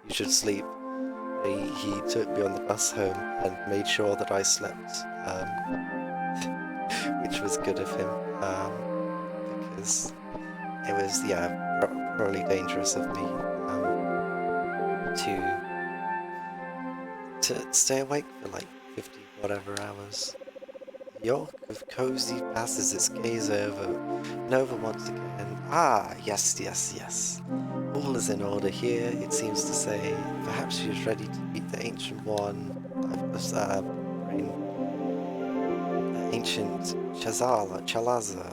you should sleep. He took me on the bus home and made sure that I slept, which was good of him, because it was, probably dangerous of me to stay awake for like 50 whatever hours. York of cozy passes its gaze over Nova once again. Ah, yes. All is in order here, it seems to say. Perhaps she is ready to meet the Ancient One. Ancient Chalaza.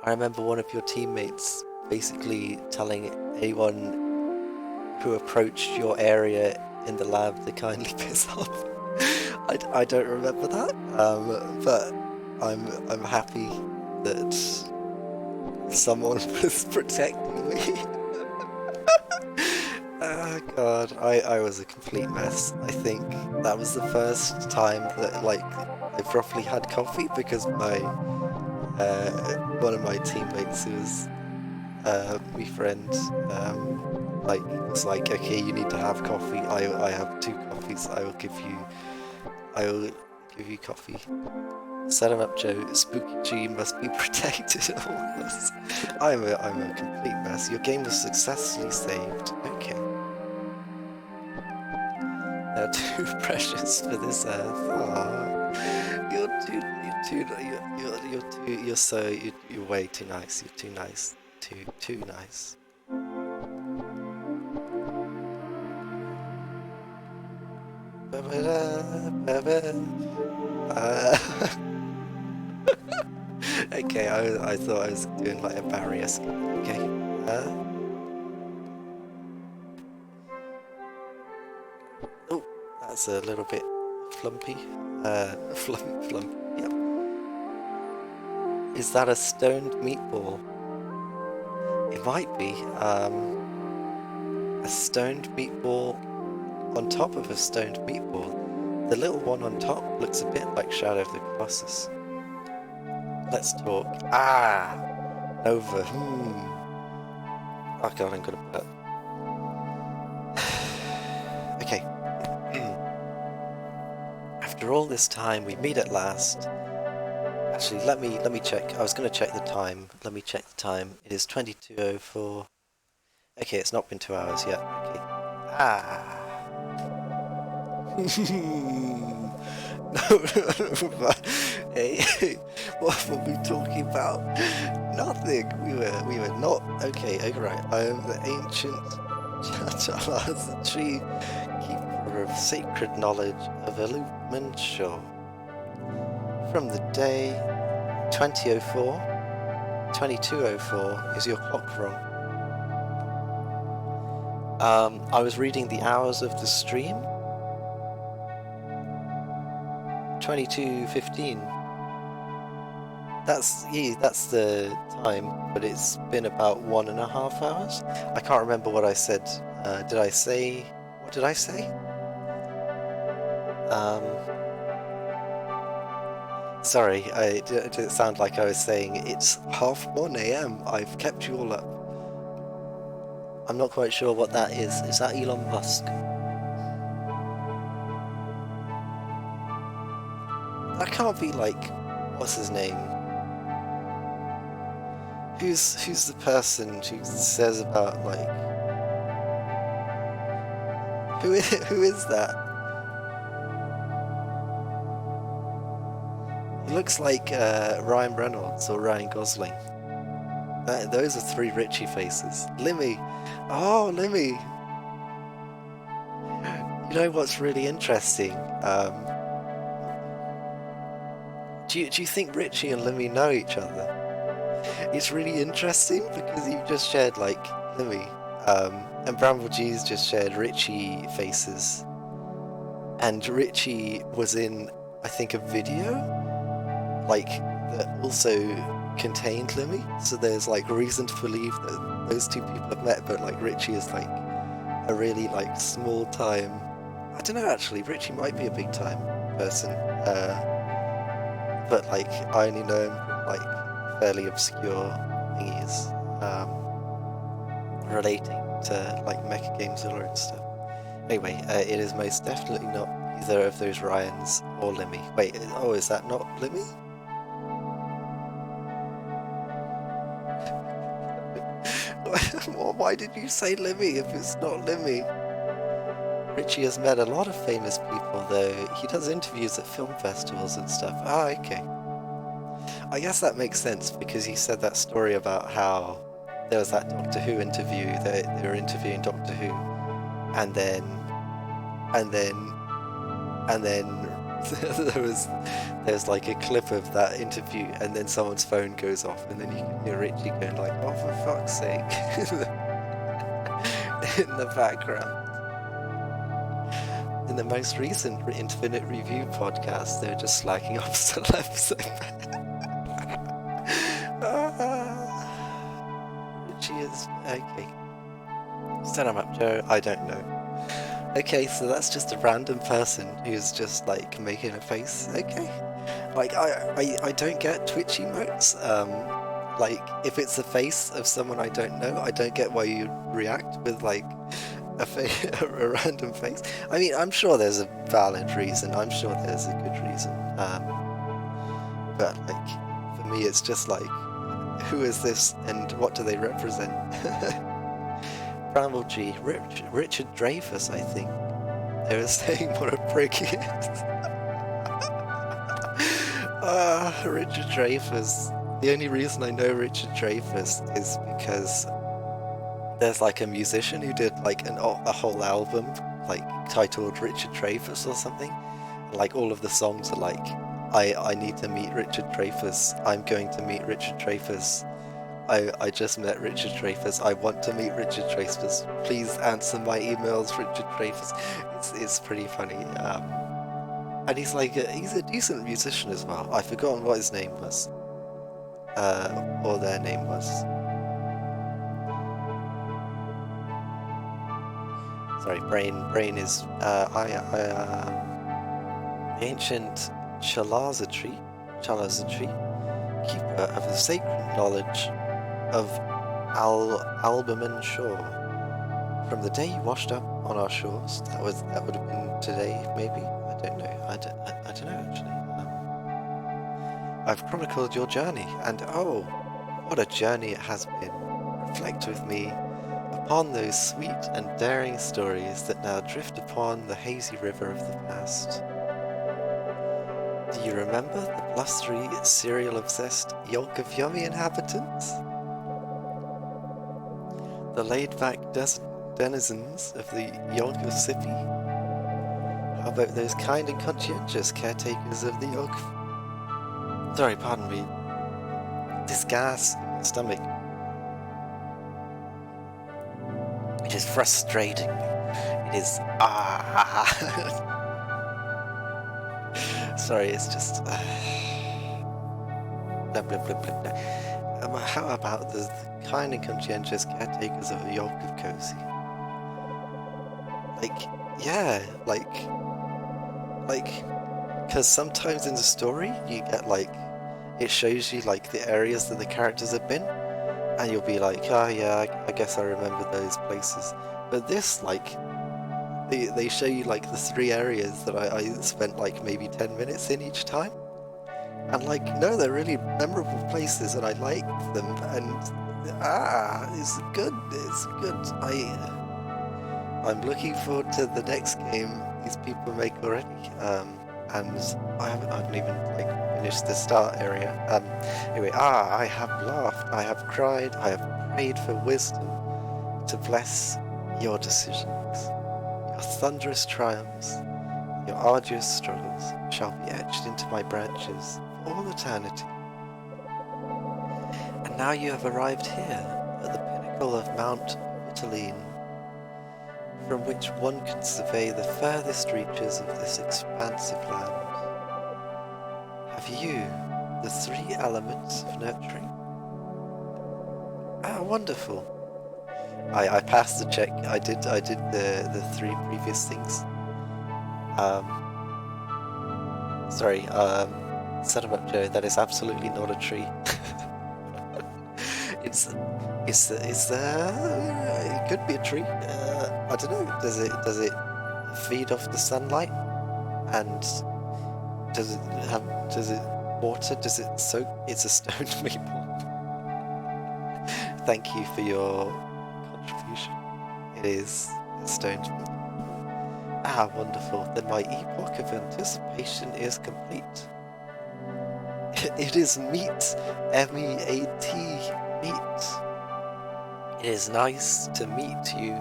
I remember one of your teammates basically telling anyone who approached your area in the lab to kindly piss off. I don't remember that, but I'm happy that someone was protecting me. Oh god, I was a complete mess. I think that was the first time that, like, I properly had coffee, because my one of my teammates, who was my friend, was like, okay, you need to have coffee. I have 2 coffees. I will give you coffee. Set him up, Joe. Spooky G must be protected. I'm a complete mess. Your game was successfully saved. Okay. They're too precious for this earth. Aww. You're way too nice. You're too nice. Too nice. Okay, I thought I was doing like a barrier skip. Okay. Oh, that's a little bit flumpy. Flump. Yep. Is that a stoned meatball? It might be. A stoned meatball on top of a stoned meatball. The little one on top looks a bit like Shadow of the Colossus. Let's talk. Nova. Oh god, I'm gonna put. Okay. After all this time, we meet at last. Actually, let me check. I was gonna check the time. Let me check the time. It is 22:04. Okay, it's not been 2 hours yet. Okay. Hey, what were we talking about? Nothing. We were not. Okay, right. I am the ancient Chalaza tree, keeper of sacred knowledge of Illumination Shore. From the day 2004, 22:04 is your clock wrong. I was reading the hours of the stream. 22:15. That's the time, but it's been about 1.5 hours. I can't remember what I said. Did I say? What did I say? Um, Sorry, it did sound like I was saying it's 1:30 a.m. I've kept you all up. I'm not quite sure what that is. Is that Elon Musk? That can't be like, what's his name? Who's the person who says about like who is that? He looks like Ryan Reynolds or Ryan Gosling. Those are three Richie faces. Limmy. Oh, Limmy. You know what's really interesting? Do you think Richie and Limmy know each other? It's really interesting because you just shared like Limmy, and Bramble G's just shared Richie faces, and Richie was in, I think, a video like that also contained Limmy. So there's like reason to believe that those two people have met, but like Richie is like a really like small time. I don't know actually. Richie might be a big time person, but like I only know him from like fairly obscure thingies relating to like Mecha Gamezilla and stuff. Anyway, it is most definitely not either of those Ryans or Limmy. Wait, oh, is that not Limmy? Why did you say Limmy if it's not Limmy? Richie has met a lot of famous people, though. He does interviews at film festivals and stuff. Ah, okay. I guess that makes sense because he said that story about how there was that Doctor Who interview. They were interviewing Doctor Who, and then there's like a clip of that interview, and then someone's phone goes off, and then you can hear Richie going like, "Oh, for fuck's sake!" in the background. In the most recent Infinite Review podcast, they were just slacking off celebs so bad. Richie is okay. Set him up, Joe. I don't know. Okay, so that's just a random person who's just like making a face. Okay, like I don't get Twitch emotes. Like if it's a face of someone I don't know, I don't get why you react with like a random face. I mean, I'm sure there's a valid reason. I'm sure there's a good reason. But like for me, it's just like, who is this and what do they represent? Bramble G, Richard Dreyfuss, I think. They were saying what a prick he is. Richard Dreyfuss. The only reason I know Richard Dreyfuss is because there's like a musician who did like a whole album like titled Richard Dreyfuss or something. Like all of the songs are like, I need to meet Richard Dreyfuss. I'm going to meet Richard Dreyfuss. I just met Richard Dreyfuss. I want to meet Richard Dreyfuss. Please answer my emails, Richard Dreyfuss. It's pretty funny. And he's like he's a decent musician as well. I've forgotten what his name was, or their name was. Sorry, brain is the ancient Chalazatri, keeper of the sacred knowledge of Albumen Shore. From the day you washed up on our shores, that would have been today, maybe. I don't know. I don't know actually. I've chronicled your journey, and oh, what a journey it has been. Reflect with me upon those sweet and daring stories that now drift upon the hazy river of the past. Do you remember the blustery, cereal-obsessed yolk of yummy inhabitants? The laid-back denizens of the yolk of Sippy? How about those kind and conscientious caretakers of the yolk? Sorry, pardon me. This gas in my stomach. It is frustrating me. It is Sorry, it's just Blah, blah, blah, blah, blah. How about the kind and conscientious caretakers of a York of Cozy? Like, yeah, because sometimes in the story you get it shows you the areas that the characters have been, and you'll be like, oh yeah, I guess I remember those places. But this, they show you the 3 areas that I spent maybe 10 minutes in each time. And no, they're really memorable places and I like them, and it's good, I'm looking forward to the next game these people make already. And I haven't even finished the start area. Anyway, I have laughed, I have cried, I have prayed for wisdom to bless your decisions. Your thunderous triumphs, your arduous struggles shall be etched into my branches for all eternity. And now you have arrived here, at the pinnacle of Mount Vitaline, from which one can survey the furthest reaches of this expansive land. Have you the 3 elements of nurturing? Ah, wonderful. I passed the check. I did the 3 previous things. Sorry, set him up, Joe. That is absolutely not a tree. It could be a tree. I don't know. Does it feed off the sunlight? And does it water? Does it soak? It's a stone maple. Thank you for your contribution. It is a stone maple. Ah, wonderful. Then my epoch of anticipation is complete. It is meat. M-E-A-T. Meat. It is nice to meet you.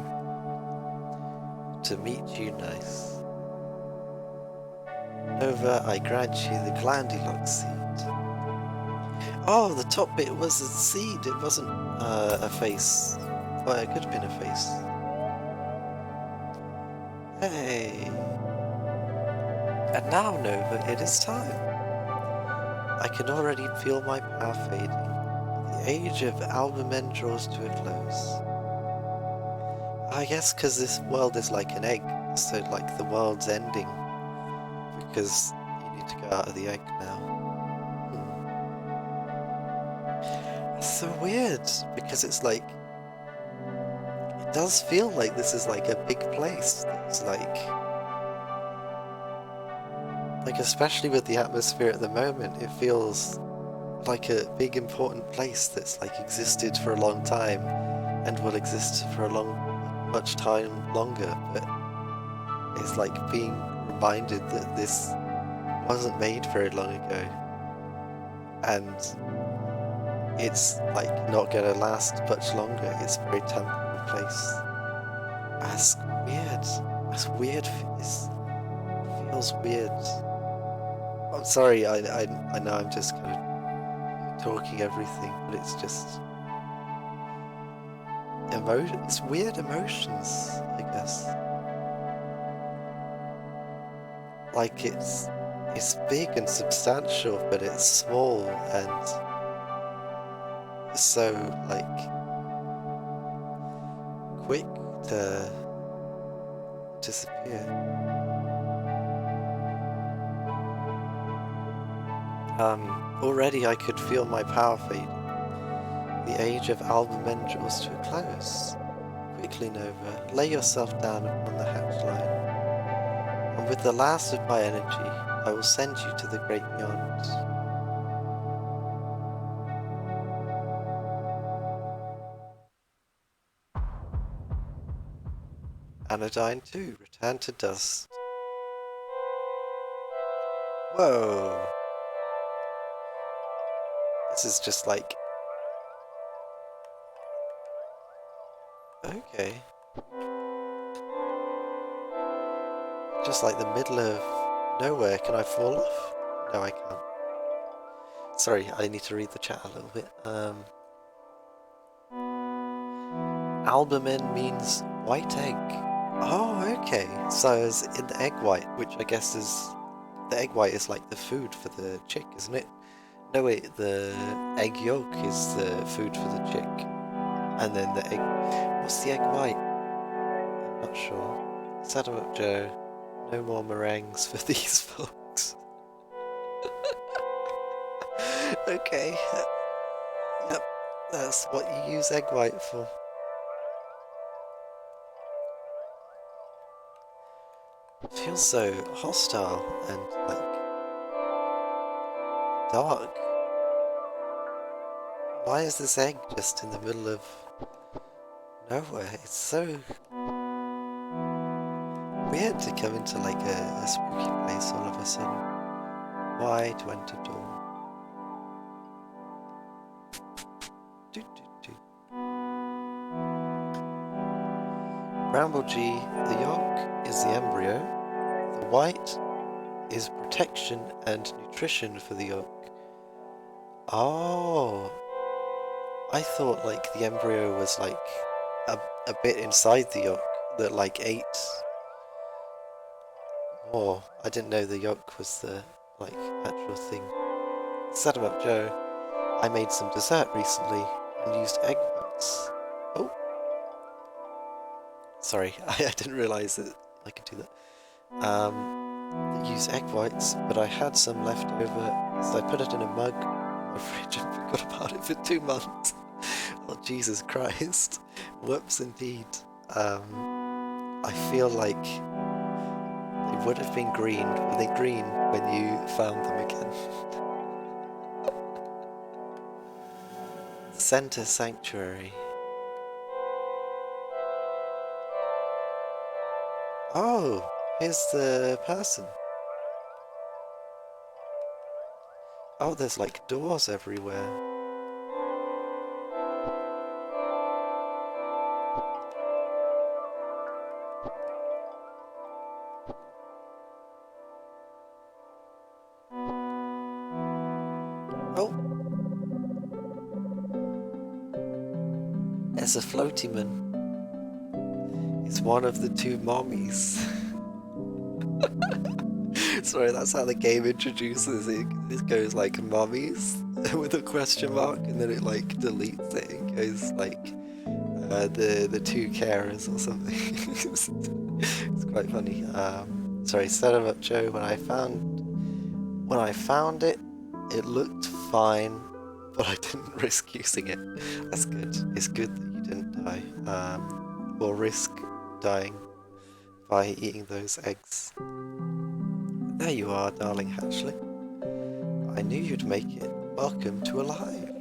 To meet you nice. Nova, I grant you the glandulock seed. Oh, the top bit was a seed. It wasn't a face. Well, it could have been a face. Hey. And now, Nova, it is time. I can already feel my power fading. The age of albumen draws to a close. I guess because this world is like an egg, so the world's ending. Because you need to go out of the egg now. It's so weird, because it's it does feel like this is a big place. It's especially with the atmosphere at the moment, it feels like a big important place that's existed for a long time and will exist for much time longer, but it's being reminded that this wasn't made very long ago, and it's not gonna last much longer. It's a very temporary place. That's weird. That's weird. It feels weird. I'm sorry, I know I'm just kind of talking everything, but it's just it's weird emotions, I guess. It's big and substantial, but it's small and so quick to disappear. Already I could feel my power fading. The age of albumen draws to a close. Quickly, Nova, lay yourself down upon the hatch line, and with the last of my energy, I will send you to the great beyond. Anodyne 2, return to dust. Whoa! This is just okay. Just the middle of nowhere. Can I fall off? No, I can't. Sorry, I need to read the chat a little bit. Albumen means white egg. Oh, okay. So as in the egg white, which I guess is... The egg white is the food for the chick, isn't it? No wait, the egg yolk is the food for the chick. And then the egg... What's the egg white? I'm not sure. Set 'em up, Joe. No more meringues for these folks. Okay. Yep. That's what you use egg white for. It feels so hostile and, like, dark. Why is this egg just in the middle of nowhere? It's so weird to come into, like, a spooky place all of a sudden. Why to enter door? Do, do, do. Bramble G, the yolk is the embryo. The white is protection and nutrition for the yolk. Oh, I thought like the embryo was like a bit inside the yolk that like ate more. I didn't know the yolk was the like actual thing. Set 'em up, Joe. I made some dessert recently and used egg whites. Oh, sorry, I didn't realise that I could do that. Use egg whites, but I had some left over, so I put it in a mug in my fridge and forgot about it for 2 months. Oh, Jesus Christ. Whoops, indeed. I feel like they would have been green. Were they green when you found them again? Center Sanctuary. Oh, here's the person. Oh, there's like doors everywhere. Oh, there's a floaty man. It's one of the two mommies. Sorry, that's how the game introduces it. It goes like mommies with a question mark, and then it like deletes it and goes like the two carers or something. It's quite funny. Sorry, set 'em up, Joe. When I found it, it looked fine, but I didn't risk using it. That's good. It's good that you didn't die, or risk dying by eating those eggs. There you are, darling hatchling. I knew you'd make it. Welcome to Alive.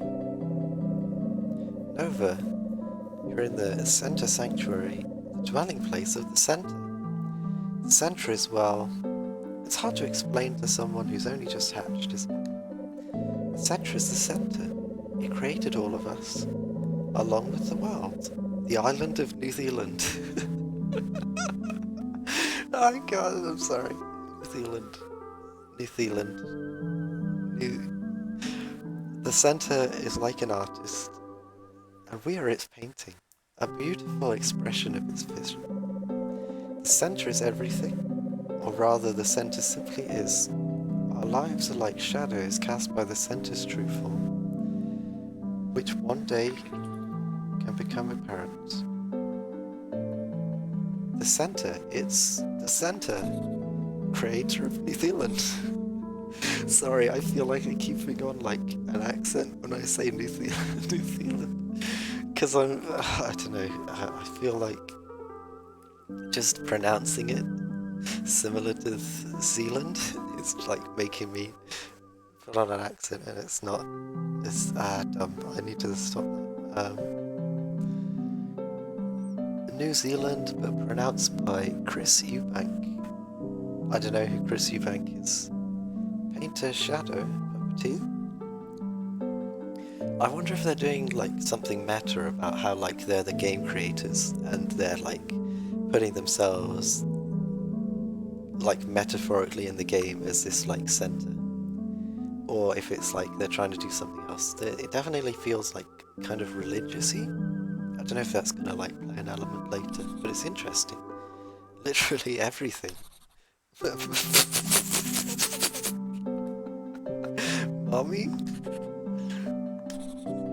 Nova, you're in the Center Sanctuary, the dwelling place of the Center. The Center is, well, it's hard to explain to someone who's only just hatched, isn't it? The Center is the center. It created all of us, along with the world, the island of New Zealand. Oh God, I'm sorry. New Zealand. New Zealand. The center is like an artist, and we are its painting, a beautiful expression of its vision. The center is everything, or rather the center simply is. Our lives are like shadows cast by the center's true form, which one day can become apparent. The center, it's the center, creator of New Zealand. Sorry, I feel like I keep putting on like an accent when I say New Zealand, New Zealand, because I don't know, I feel like just pronouncing it similar to Zealand is like making me put on an accent, and it's not. It's dumb. I need to stop that. New Zealand, but pronounced by Chris Eubank. I don't know who Chris Eubank is. Painter, shadow, puppeteer. I wonder if they're doing like something meta about how like they're the game creators and they're like putting themselves like metaphorically in the game as this like center, or if it's like they're trying to do something else. It definitely feels like kind of religious-y. I don't know if that's gonna like play an element later, but it's interesting. Literally everything. Mommy?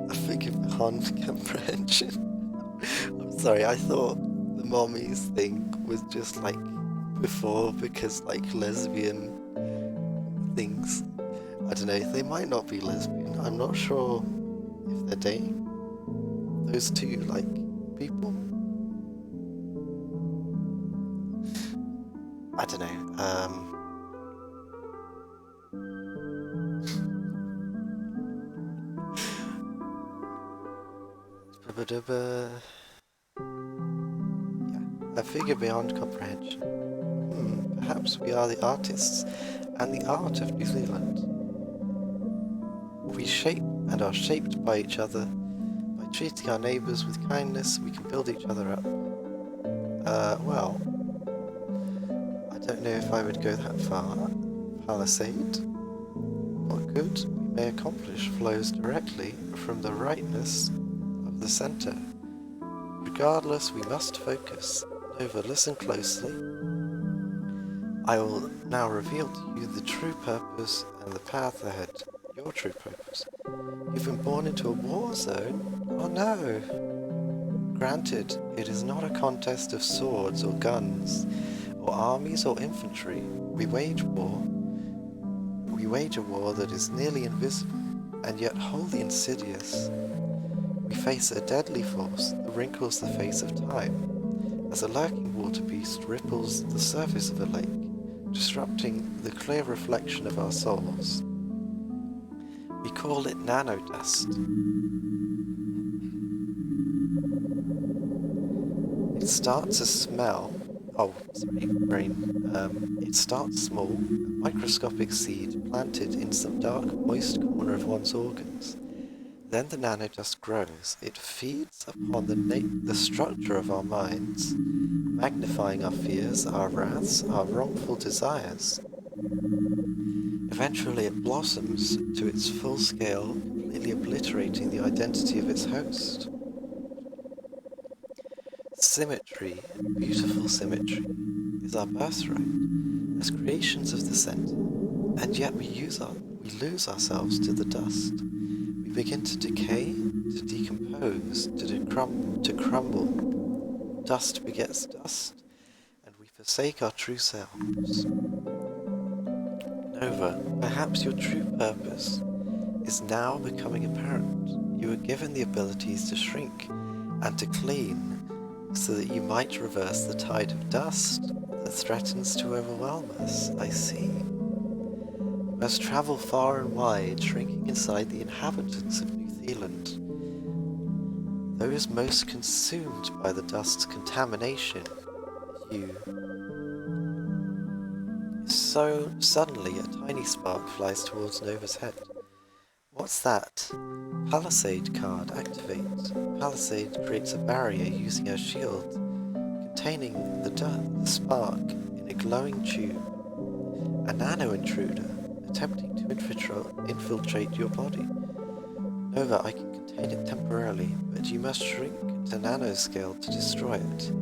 A figure beyond comprehension. I'm sorry, I thought the mommies thing was just like before because like lesbian things. I don't know, they might not be lesbian. I'm not sure if they're dating. Those two, like, people? I don't know. Yeah, a figure beyond comprehension. Perhaps we are the artists and the art of New Zealand. We shape and are shaped by each other. By treating our neighbours with kindness, we can build each other up. Well, I don't know if I would go that far. Palisade? What good we may accomplish flows directly from the rightness of the centre. Regardless, we must focus. Nova, listen closely. I will now reveal to you the true purpose and the path ahead. Your true purpose. You've been born into a war zone? Oh no! Granted, it is not a contest of swords or guns, or armies or infantry. We wage war. We wage a war that is nearly invisible, and yet wholly insidious. We face a deadly force that wrinkles the face of time, as a lurking water beast ripples the surface of a lake, disrupting the clear reflection of our souls. We call it nanodust. It starts as smell. Oh, sorry, brain. It starts small, a microscopic seed planted in some dark, moist corner of one's organs. Then the nanodust grows. It feeds upon the structure of our minds, magnifying our fears, our wraths, our wrongful desires. Eventually it blossoms to its full scale, completely obliterating the identity of its host. Symmetry, beautiful symmetry, is our birthright as creations of the centre, and yet we lose ourselves to the dust. We begin to decay, to decompose, to crumble. Dust begets dust, and we forsake our true selves. Nova, perhaps your true purpose is now becoming apparent. You are given the abilities to shrink and to clean so that you might reverse the tide of dust that threatens to overwhelm us. I see. You must travel far and wide, shrinking inside the inhabitants of New Zealand, those most consumed by the dust's contamination. So suddenly a tiny spark flies towards Nova's head. What's that? Palisade card, activate. Palisade creates a barrier using our shield, containing the spark in a glowing tube. A nano-intruder, attempting to infiltrate your body. Nova, I can contain it temporarily, but you must shrink to nanoscale to destroy it.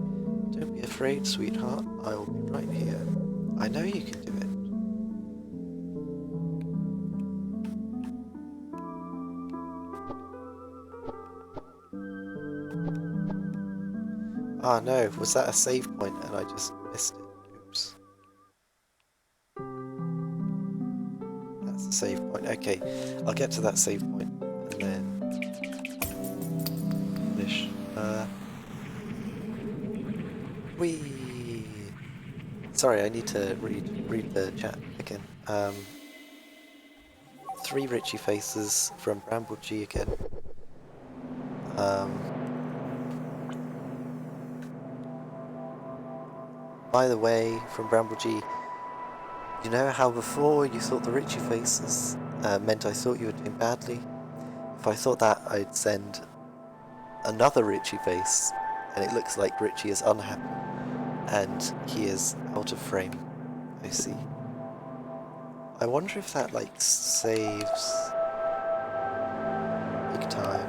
Don't be afraid, sweetheart, I will be right here. I know you can do it. Ah no, was that a save point and I just missed it? Oops. That's a save point. Okay, I'll get to that save point and then finish. Whee! Sorry, I need to read the chat again. 3 Richie faces from Bramble G again. By the way, from Bramble G, you know how before you thought the Richie faces meant I thought you were doing badly? If I thought that, I'd send another Richie face, and it looks like Richie is unhappy, and he is out of frame. I see. I wonder if that, like, saves big time.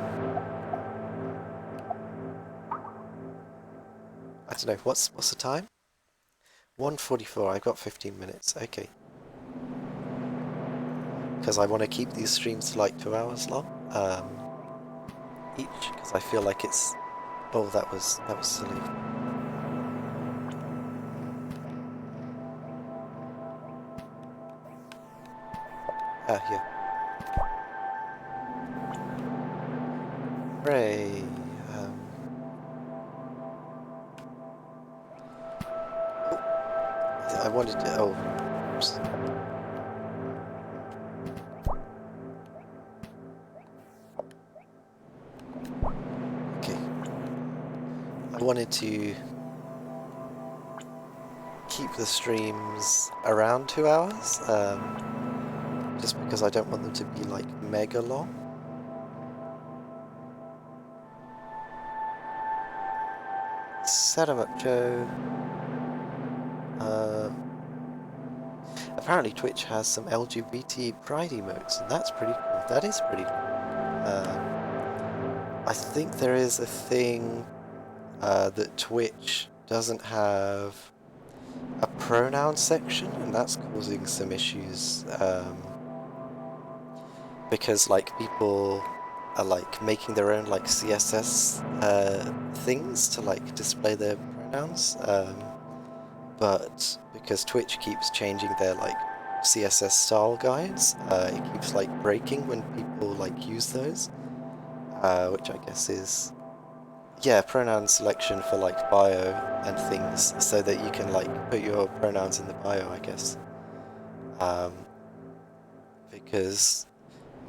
I don't know, what's the time? 1:44, I've got 15 minutes, okay. because I want to keep these streams to like 2 hours long each, because I feel like it's... Oh, that was silly. Yeah. Hooray. I wanted to... Oh, oops. Okay. I wanted to keep the streams around 2 hours, just because I don't want them to be like mega long. Set 'em up, Joe. Apparently Twitch has some LGBT pride emotes, and that's pretty cool. That is pretty cool. I think there is a thing that Twitch doesn't have a pronoun section, and that's causing some issues, because like people are like making their own like CSS things to like display their pronouns, but because Twitch keeps changing their like CSS style guides, it keeps like breaking when people like use those, which I guess is, yeah, pronoun selection for like bio and things, so that you can like put your pronouns in the bio, I guess, because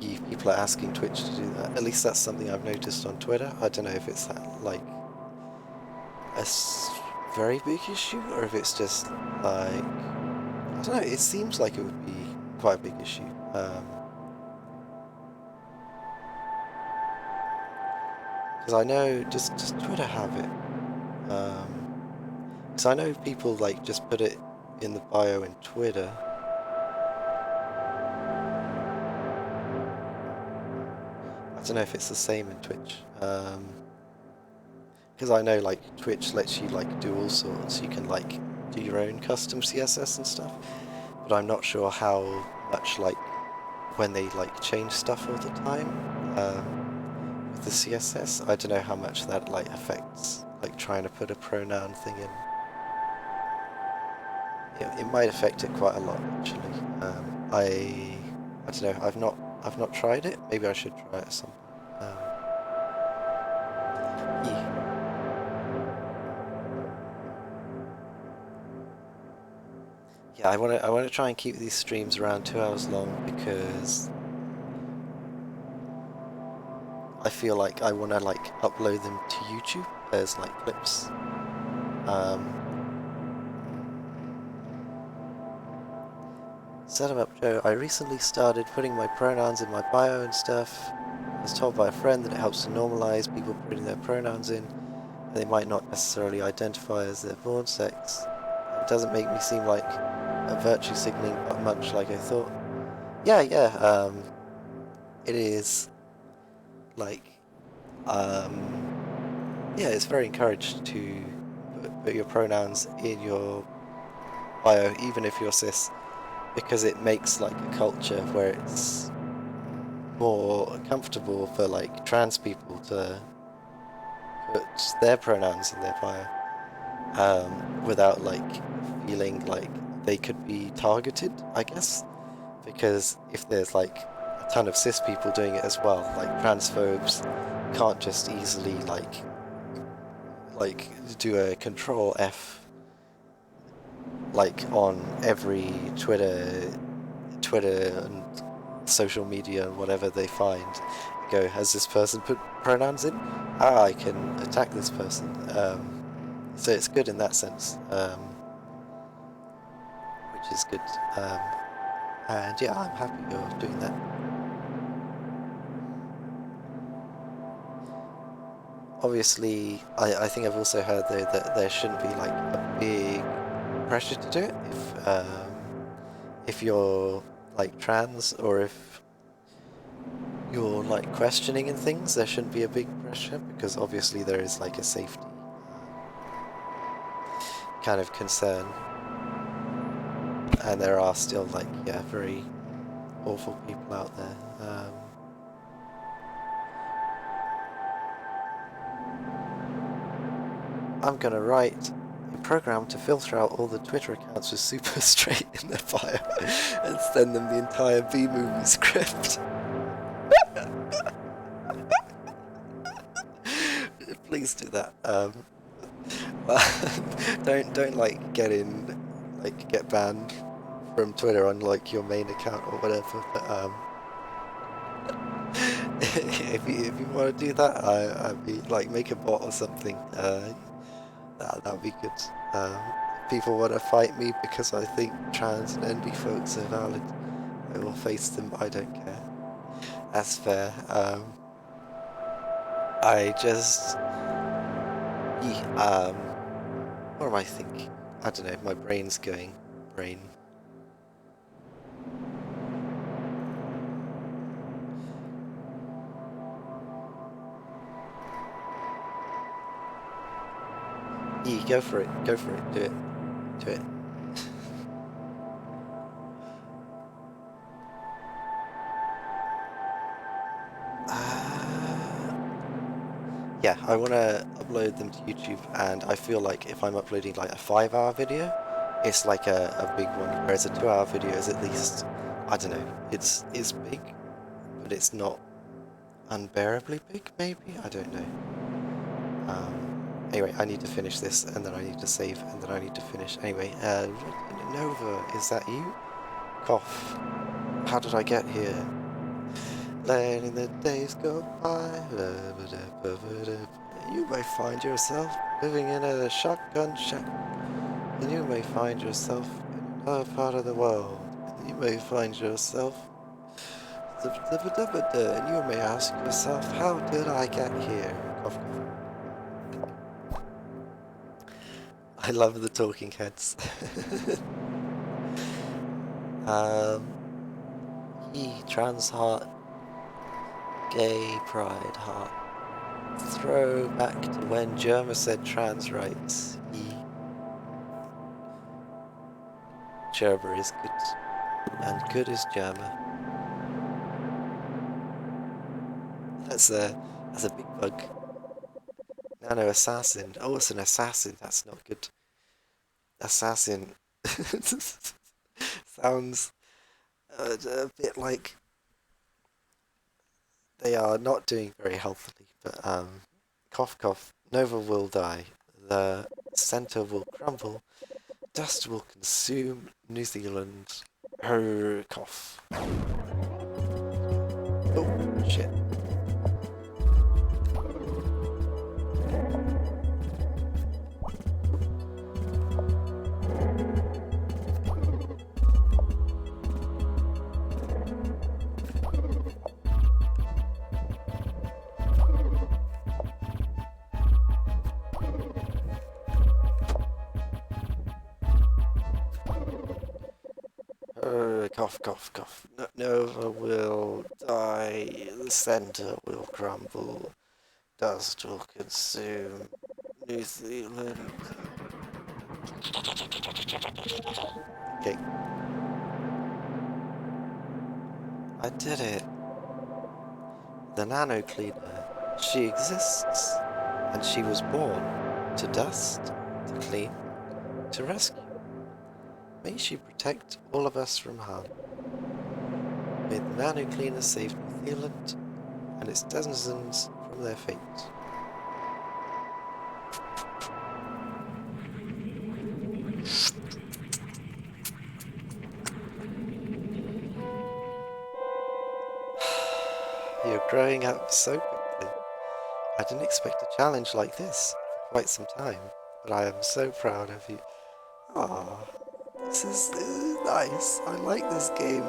people are asking Twitch to do that. At least that's something I've noticed on Twitter. I don't know if it's like a very big issue, or if it's just like, I don't know, it seems like it would be quite a big issue. Because I know, does Twitter have it? Because I know people like just put it in the bio in Twitter. I don't know if it's the same in Twitch. Because I know like Twitch lets you like do all sorts. You can like do your own custom CSS and stuff, but I'm not sure how much like when they like change stuff all the time with the CSS. I don't know how much that like affects like trying to put a pronoun thing in. It might affect it quite a lot actually. I don't know. I've not tried it. Maybe I should try it at some point. Yeah, I want to try and keep these streams around 2 hours long, because I feel like I want to like upload them to YouTube as like clips. Set 'em up, Joe. I recently started putting my pronouns in my bio and stuff. I was told by a friend that it helps to normalize people putting their pronouns in, and they might not necessarily identify as their born sex. It doesn't make me seem like a virtue signaling much like I thought. Yeah, it is like, yeah, it's very encouraged to put your pronouns in your bio, even if you're cis, because it makes like a culture where it's more comfortable for like trans people to put their pronouns in their bio, without like feeling like they could be targeted, I guess, because if there's like a ton of cis people doing it as well, like transphobes can't just easily like do a control F like on every Twitter and social media and whatever they find. Go, has this person put pronouns in? Ah, I can attack this person. So it's good in that sense, which is good. And yeah, I'm happy you're doing that. Obviously, I think I've also heard though that there shouldn't be like a big pressure to do it if you're like trans, or if you're like questioning and things. There shouldn't be a big pressure, because obviously there is like a safety kind of concern, and there are still like, yeah, very awful people out there. I'm gonna write a program to filter out all the Twitter accounts with super straight in their bio and send them the entire B-movie script. Please do that. Don't like get banned from Twitter on like your main account or whatever. But if you want to do that, I'd be like make a bot or something. That'd be good. If people want to fight me because I think trans and NB folks are valid, I will face them. I don't care. That's fair. I just what am I thinking? I don't know. My brain's going brain. Go for it. Go for it. Do it. Do it. Yeah, I want to upload them to YouTube, and I feel like if I'm uploading like a 5-hour video, it's like a big one, whereas a 2-hour video is at least, I don't know, it's big, but it's not unbearably big, maybe? I don't know. Anyway, I need to finish this, and then I need to save, and then I need to finish. Anyway, Nova, is that you? Cough. How did I get here? Letting the days go by. You may find yourself living in a shotgun shack. And you may find yourself in another part of the world. And you may find yourself. And you may ask yourself, how did I get here? Cough, cough. I love the talking heads. Trans heart. Gay pride heart. Throw back to when Germa said trans rights. Germa is good, and good is Germa. That's a big bug. Nano assassin. Oh, it's an assassin. That's not good. Assassin sounds a bit like they are not doing very healthily. But cough, cough. Nova will die. The center will crumble. Dust will consume New Zealand. Her cough. Oh, shit. Cough, cough, cough. Nova will die. The center will crumble. Dust will consume New Zealand. Okay. I did it. The nano cleaner. She exists. And she was born to dust, to clean, to rescue. May she protect all of us from harm. May the nano cleaner save New Zealand and its denizens from their fate. You're growing up so quickly. I didn't expect a challenge like this for quite some time, but I am so proud of you. Ah, this is nice. I like this game.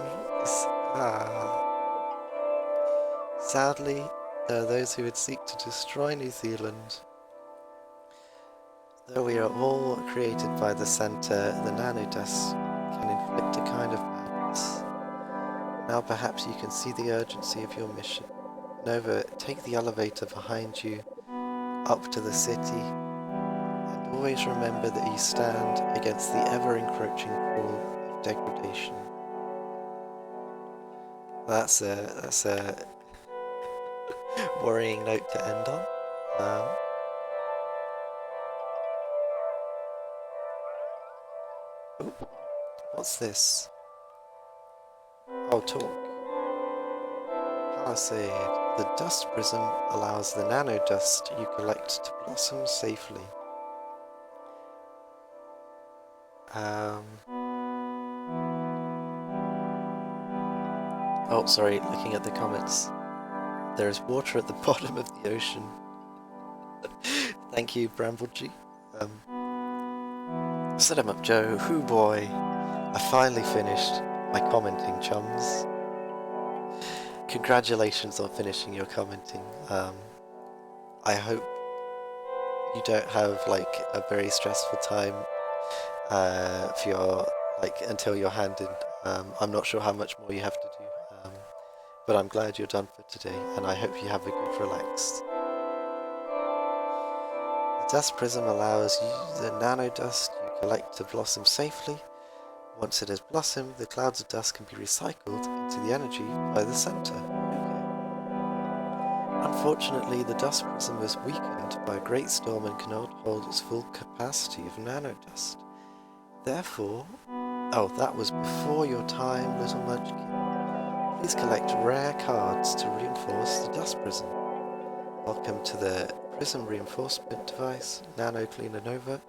Sadly, there are those who would seek to destroy New Zealand. Though we are all created by the center, the nanodust can inflict a kind of madness. Now perhaps you can see the urgency of your mission. Nova, take the elevator behind you up to the city, and always remember that you stand against the ever-encroaching crawl of degradation. That's a worrying note to end on. Ooh, what's this? Oh, talk. Palisade. The dust prism allows the nanodust you collect to blossom safely. Oh, sorry, looking at the comments. There is water at the bottom of the ocean. Thank you, Bramblegi. Set him up, Joe. Hoo boy. I finally finished my commenting, chums. Congratulations on finishing your commenting. I hope you don't have like a very stressful time for your until you're handed. I'm not sure how much more you have to do, but I'm glad you're done for today, and I hope you have a good relax. The dust prism allows you the nanodust you collect to blossom safely. Once it has blossomed, the clouds of dust can be recycled into the energy by the center. Unfortunately, the dust prism was weakened by a great storm and cannot hold its full capacity of nanodust. Therefore, oh, that was before your time, little Munchkin. Please collect rare cards to reinforce the dust prism. Welcome to the prism reinforcement device, Nano Cleaner Nova.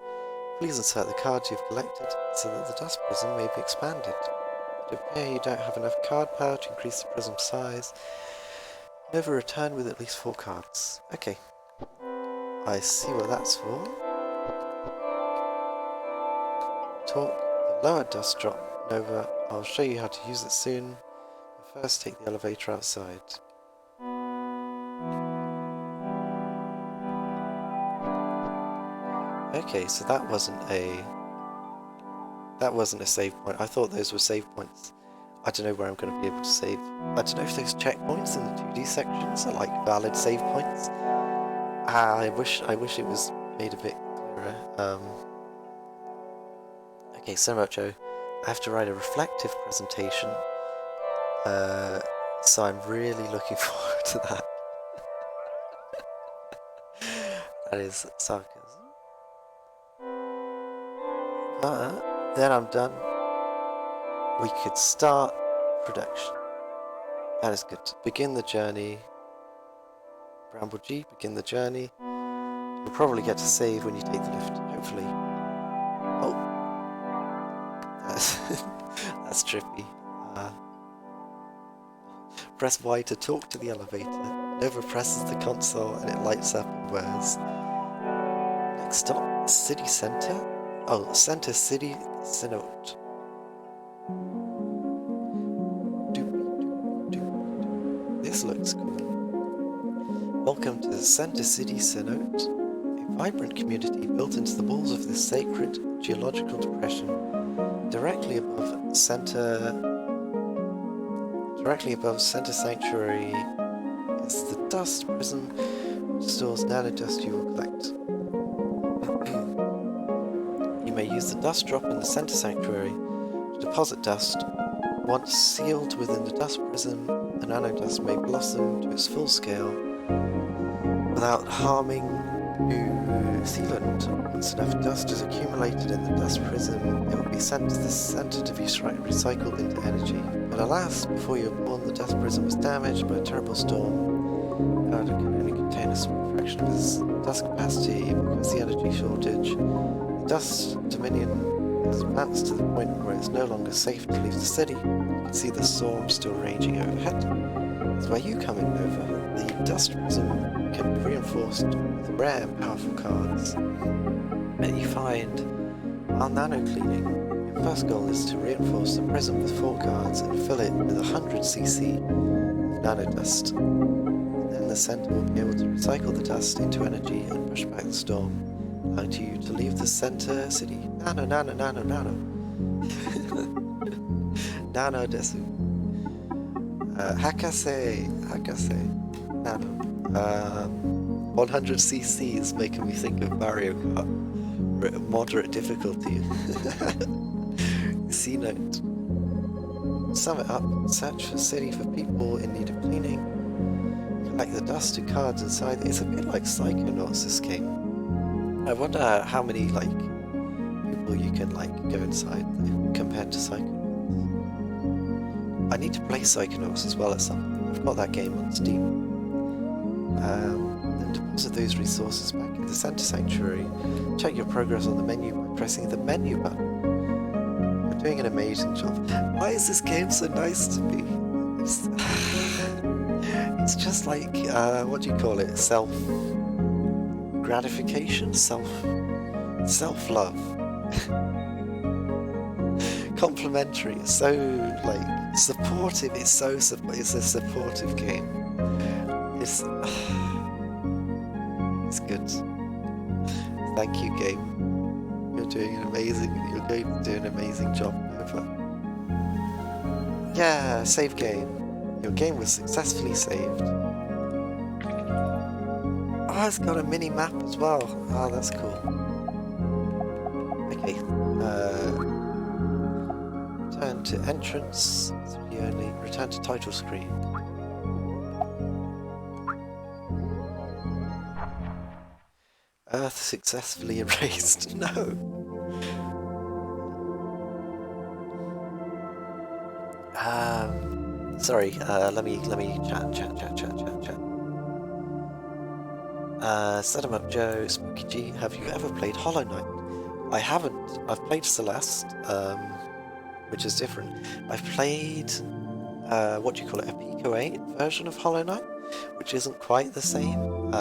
Please insert the cards you've collected so that the dust prism may be expanded. It appears you don't have enough card power to increase the prism size. Nova return with at least 4 cards. Okay. I see what that's for. Talk. The lower dust drop, Nova. I'll show you how to use it soon. But first, take the elevator outside. Okay, so that wasn't a save point. I thought those were save points. I don't know where I'm going to be able to save. I don't know if those checkpoints in the 2D sections are like valid save points. I wish it was made a bit clearer. Okay, so much. I have to write a reflective presentation, so I'm really looking forward to that. That is sarcasm. But then I'm done. We could start production. That is good. Begin the journey. Bramblegi, begin the journey. You'll probably get to save when you take the lift, hopefully. Oh. That's trippy. Press Y to talk to the elevator. Nova presses the console and it lights up and whirs. Next stop, city center. Oh, center city cenote. This looks cool. Welcome to the Center City Cenote, a vibrant community built into the walls of this sacred geological depression. Directly above Center Sanctuary is the dust prism, which stores nanodust you will collect. You may use the dust drop in the Center Sanctuary to deposit dust. Once sealed within the dust prism, the nanodust may blossom to its full scale without harming new sealant. Once enough dust is accumulated in the dust prism, it will be sent to the center to be recycled into energy. But alas, before you were born, the dust prism was damaged by a terrible storm. The powder can only contain a small fraction of its dust capacity because of the energy shortage. The dust dominion has advanced to the point where it's no longer safe to leave the city. You can see the storm still raging overhead. That's where you come in, Nova. The dust prism can be reinforced with rare and powerful cards that you find while nano cleaning. Your first goal is to reinforce the prism with 4 cards and fill it with 100 cc of nanodust. And then the center will be able to recycle the dust into energy and push back the storm, allowing you to leave the center city. Nano. Nano desu. Hakase. Nano. 100 cc is making me think of Mario Kart. Moderate difficulty. C note. Sum it up, search for city for people in need of cleaning. Collect the dusty cards inside. It's a bit like Psychonauts, this game. I wonder how many, like, people you can, like, go inside compared to Psychonauts. I need to play Psychonauts as well at some point. I've got that game on Steam. Then deposit those resources back in the Center Sanctuary. Check your progress on the menu by pressing the menu button. You're doing an amazing job. Why is this game so nice to me? It's just like, what do you call it? Self-gratification? Self-love. Complimentary. It's so, like, supportive. It's a supportive game. It's good. Thank you, game. You're going to do an amazing job. Yeah, save game. Your game was successfully saved. Oh, it's got a mini map as well. Oh, that's cool. Okay. Return to entrance. 3 only. Return to title screen. Earth successfully erased. No. Sorry. Let me chat. Set 'em up, Joe. Spooky G. Have you ever played Hollow Knight? I haven't. I've played Celeste, which is different. I've played what do you call it? A Pico 8 version of Hollow Knight, which isn't quite the same.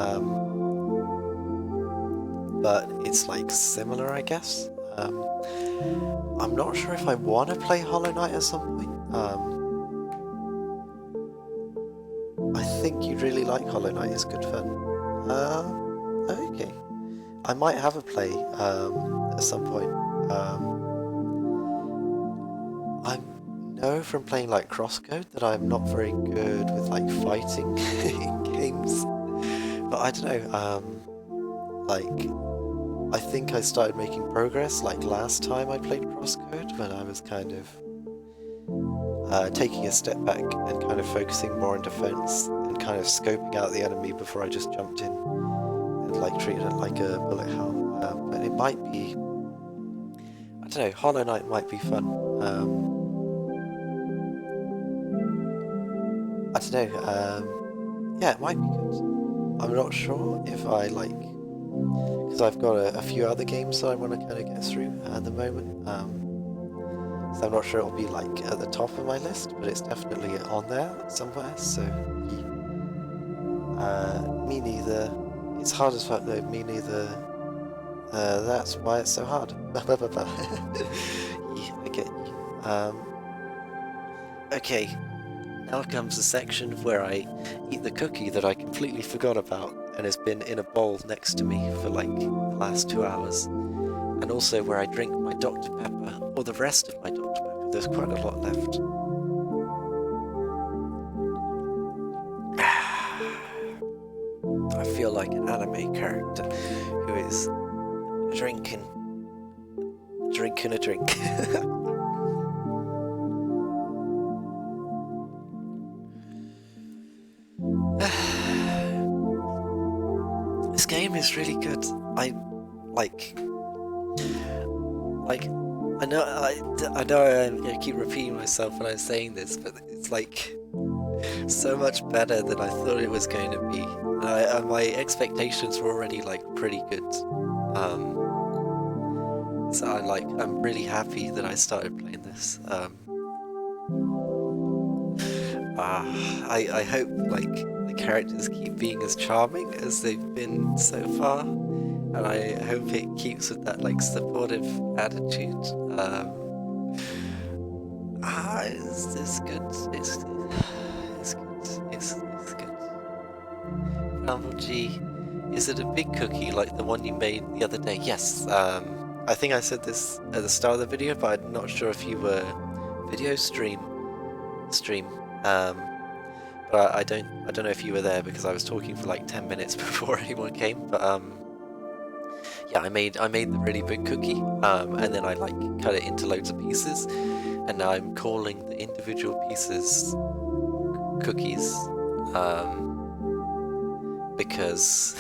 But it's like similar, I guess. I'm not sure if I want to play Hollow Knight at some point. I think you'd really like Hollow Knight. It's good fun. Okay. I might have a play at some point. I know from playing like Crosscode that I'm not very good with like fighting games. But I don't know. Like, I think I started making progress like last time I played Crosscode, when I was kind of taking a step back and kind of focusing more on defense and kind of scoping out the enemy before I just jumped in and like treated it like a bullet hell. But it might be, I don't know, Hollow Knight might be fun. I don't know, yeah, it might be good. I'm not sure if I like, because I've got a few other games that I want to kind of get through at the moment. So I'm not sure it'll be like at the top of my list, but it's definitely on there somewhere. So me neither. It's hard as fuck though. Me neither. That's why it's so hard. Yeah, I get you. Okay. Now comes the section where I eat the cookie that I completely forgot about and has been in a bowl next to me for like the last 2 hours. And also where I drink my Dr. Pepper, or the rest of my Dr. Pepper. There's quite a lot left. I feel like an anime character who is drinking a drink. This game is really good. I know I keep repeating myself when I'm saying this, but it's like so much better than I thought it was going to be. My expectations were already like pretty good. So I'm really happy that I started playing this. I hope like the characters keep being as charming as they've been so far, and I hope it keeps with that like supportive attitude. It's good. It's good. It's good. Rumble G, is it a big cookie like the one you made the other day? Yes. I think I said this at the start of the video, but I'm not sure if you were video stream. But I don't know if you were there because I was talking for like 10 minutes before anyone came. But yeah, I made the really big cookie, and then I like cut it into loads of pieces, and now I'm calling the individual pieces cookies, because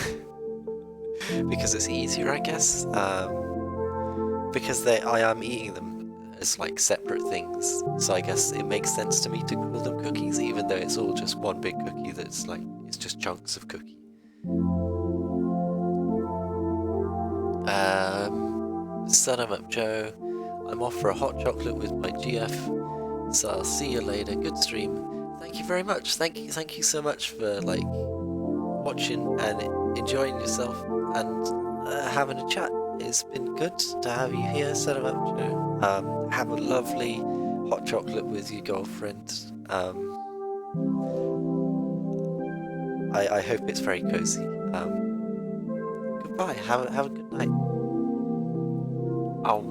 because it's easier, I guess. Because I am eating them as like separate things, so I guess it makes sense to me to call them cookies, even though it's all just one big cookie. That's like, it's just chunks of cookie. Son of up, Joe. I'm off for a hot chocolate with my GF, so I'll see you later. Good stream. Thank you very much. Thank you so much for like watching and enjoying yourself and having a chat. It's been good to have you here, Son of up, Joe. Have a lovely hot chocolate with your girlfriend. I hope it's very cozy. Goodbye. Have a good night. Ow.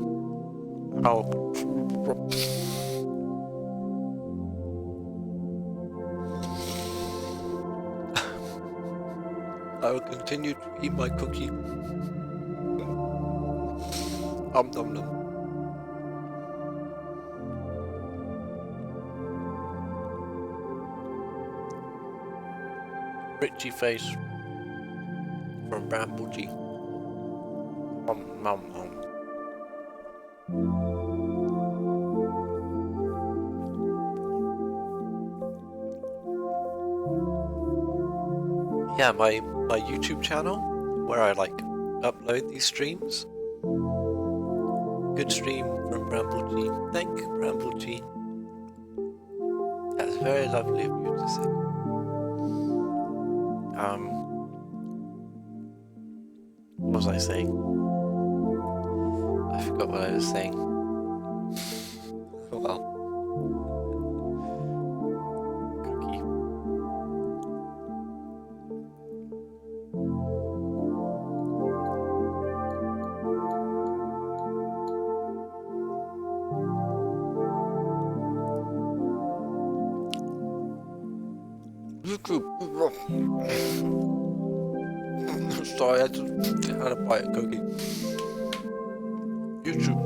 I will continue to eat my cookie. Nom nom. Richie face from Bramble G. Nom. Yeah, my YouTube channel, where I like upload these streams. Good stream from Bramble G. Thank you, Bramble G. That's very lovely of you to say. What was I saying? I forgot what I was saying. Well. Cookie. Sorry, I had to bite a cookie. YouTube.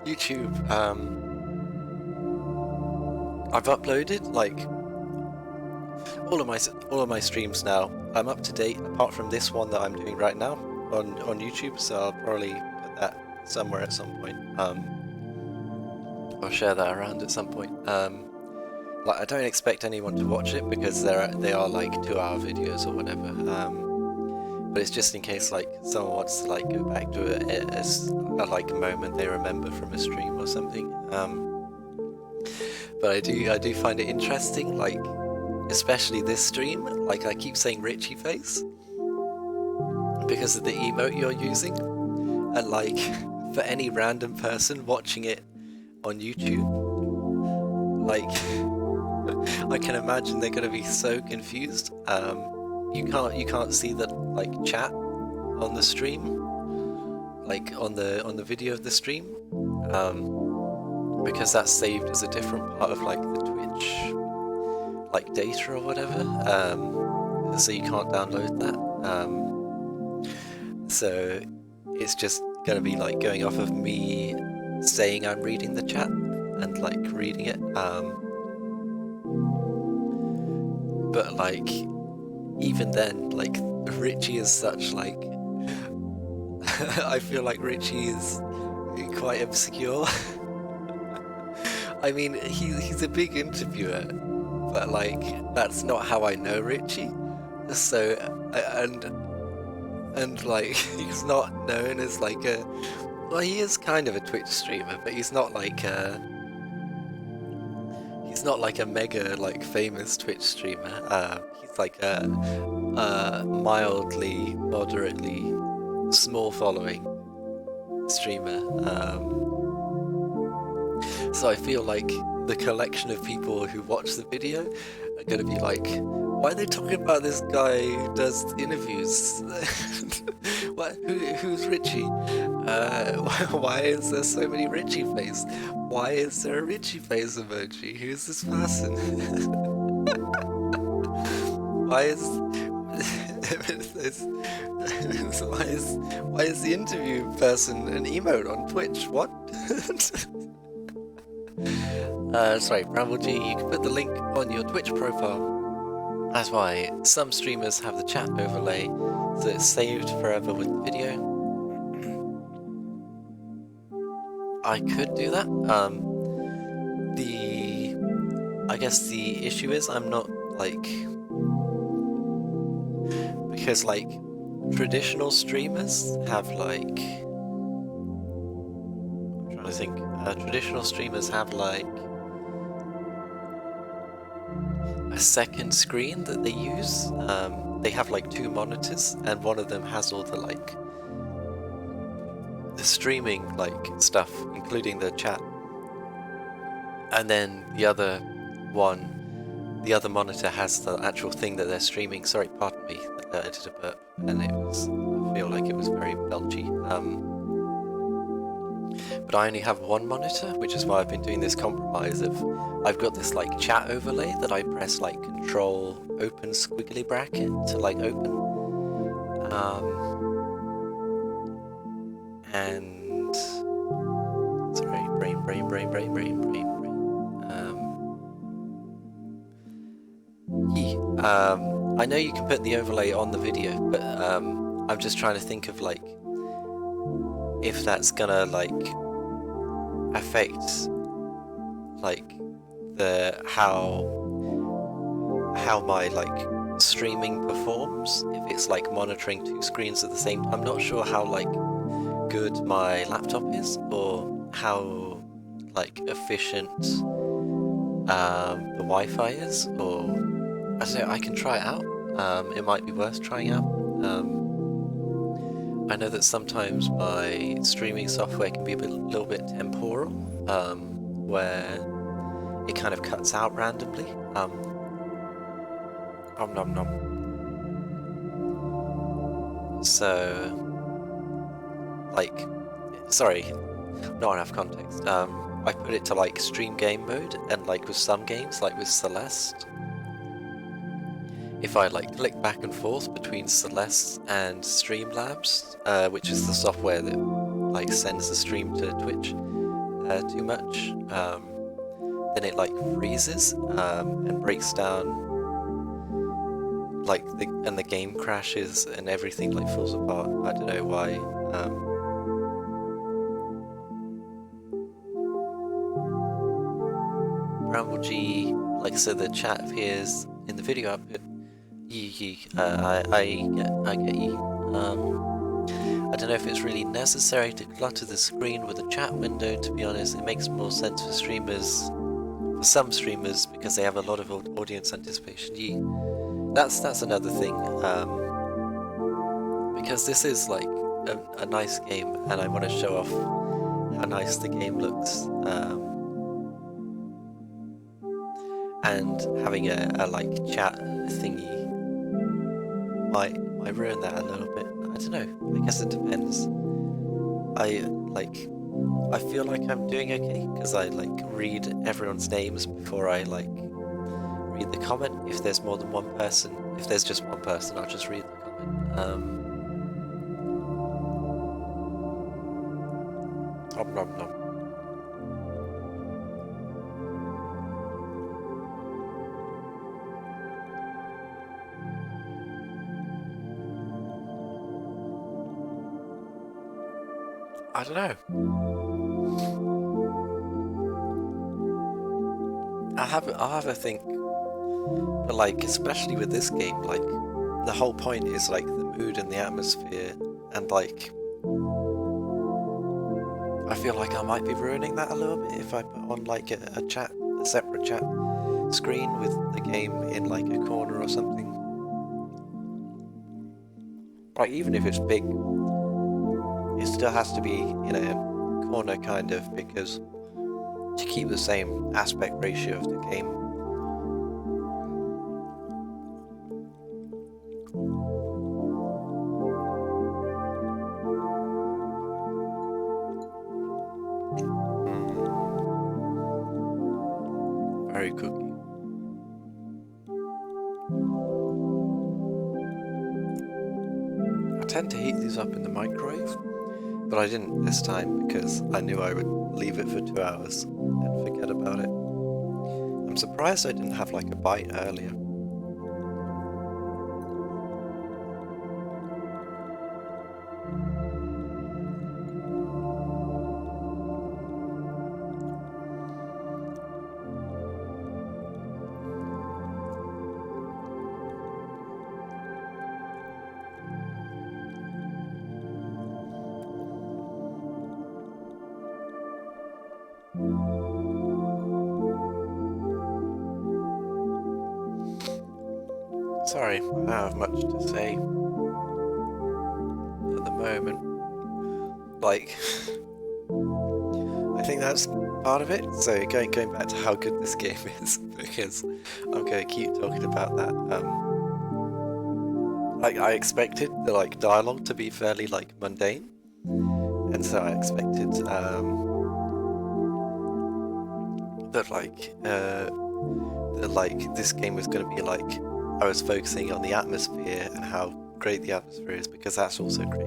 YouTube. I've uploaded like all of my streams now. I'm up to date, apart from this one that I'm doing right now on YouTube. So I'll probably put that somewhere at some point. I'll share that around at some point. Like, I don't expect anyone to watch it because they are like 2-hour videos or whatever. But it's just in case like someone wants to like go back to it as a like moment they remember from a stream or something. But I do find it interesting, like especially this stream. Like, I keep saying Richie face because of the emote you're using, and like for any random person watching it on YouTube, like I can imagine they're gonna be so confused. You can't see the like chat on the stream, like on the video of the stream, because that's saved as a different part of like the Twitch like data or whatever. So you can't download that. So it's just gonna be like going off of me saying I'm reading the chat and like reading it. But like even then, like Richie is such like I feel like Richie is quite obscure. I mean, he's a big interviewer, but like that's not how I know Richie. So and like he's not known as like a, well, he is kind of a Twitch streamer, but he's not like a mega like famous Twitch streamer. He's like a mildly, moderately small following streamer. So I feel like the collection of people who watch the video are gonna be like, why are they talking about this guy who does interviews? Who's Richie? Why is there so many Richie face? Why is there a Richie face emoji? Who's this person? Why is why is the interview person an emote on Twitch? What? Sorry, Bramble G, you can put the link on your Twitch profile. That's why some streamers have the chat overlay, so it's saved forever with the video. I could do that. I guess the issue is I'm not like, because like traditional streamers have like, I'm trying to think, traditional streamers have like a second screen that they use. They have like 2 monitors, and one of them has all the like the streaming like stuff, including the chat, and then the other monitor has the actual thing that they're streaming. Sorry, pardon me, I did a burp, and I feel like it was very belchy. But I only have one monitor, which is why I've been doing this compromise of, I've got this like chat overlay that I press like Control open squiggly bracket to like open. And sorry, brain. I know you can put the overlay on the video, but I'm just trying to think of like if that's gonna like affect like the how my like streaming performs if it's like monitoring 2 screens at the same time. I'm not sure how like good my laptop is or how like efficient the Wi-Fi is, or I don't know, I can try it out. It might be worth trying out. I know that sometimes my streaming software can be a little bit temporal, where it kind of cuts out randomly. Nom nom. So, like, sorry, not enough context. I put it to like stream game mode, and like with some games, like with Celeste, if I like click back and forth between Celeste and Streamlabs, which is the software that like sends the stream to Twitch too much, then it like freezes and breaks down, like the game crashes and everything like falls apart. I don't know why. Bramble G, like so the chat appears in the video output. I get you. I don't know if it's really necessary to clutter the screen with a chat window, to be honest. It makes more sense for some streamers, because they have a lot of audience anticipation. That's another thing, because this is like a nice game, and I want to show off how nice the game looks. And having a like chat thingy might ruin that a little bit. I don't know. I guess it depends. I feel like I'm doing okay because I like read everyone's names before I like read the comment. If there's more than one person, if there's just one person, I'll just read the comment. Nom nom nom. I don't know. I'll have a think. But like, especially with this game, like, the whole point is like the mood and the atmosphere, and like, I feel like I might be ruining that a little bit if I put on like a separate chat screen with the game in like a corner or something. Like, even if it's big, it still has to be in a corner kind of, because to keep the same aspect ratio of the game. Very cookie. tend to heat these up in the microwave, but I didn't this time because I knew I would leave it for 2 hours and forget about it. I'm surprised I didn't have like a bite earlier. Sorry, I don't have much to say at the moment. Like, I think that's part of it. So going back to how good this game is, because I'm going to keep talking about that. Like I expected the like dialogue to be fairly like mundane, and so I expected that this game was going to be like I was focusing on the atmosphere and how great the atmosphere is, because that's also great.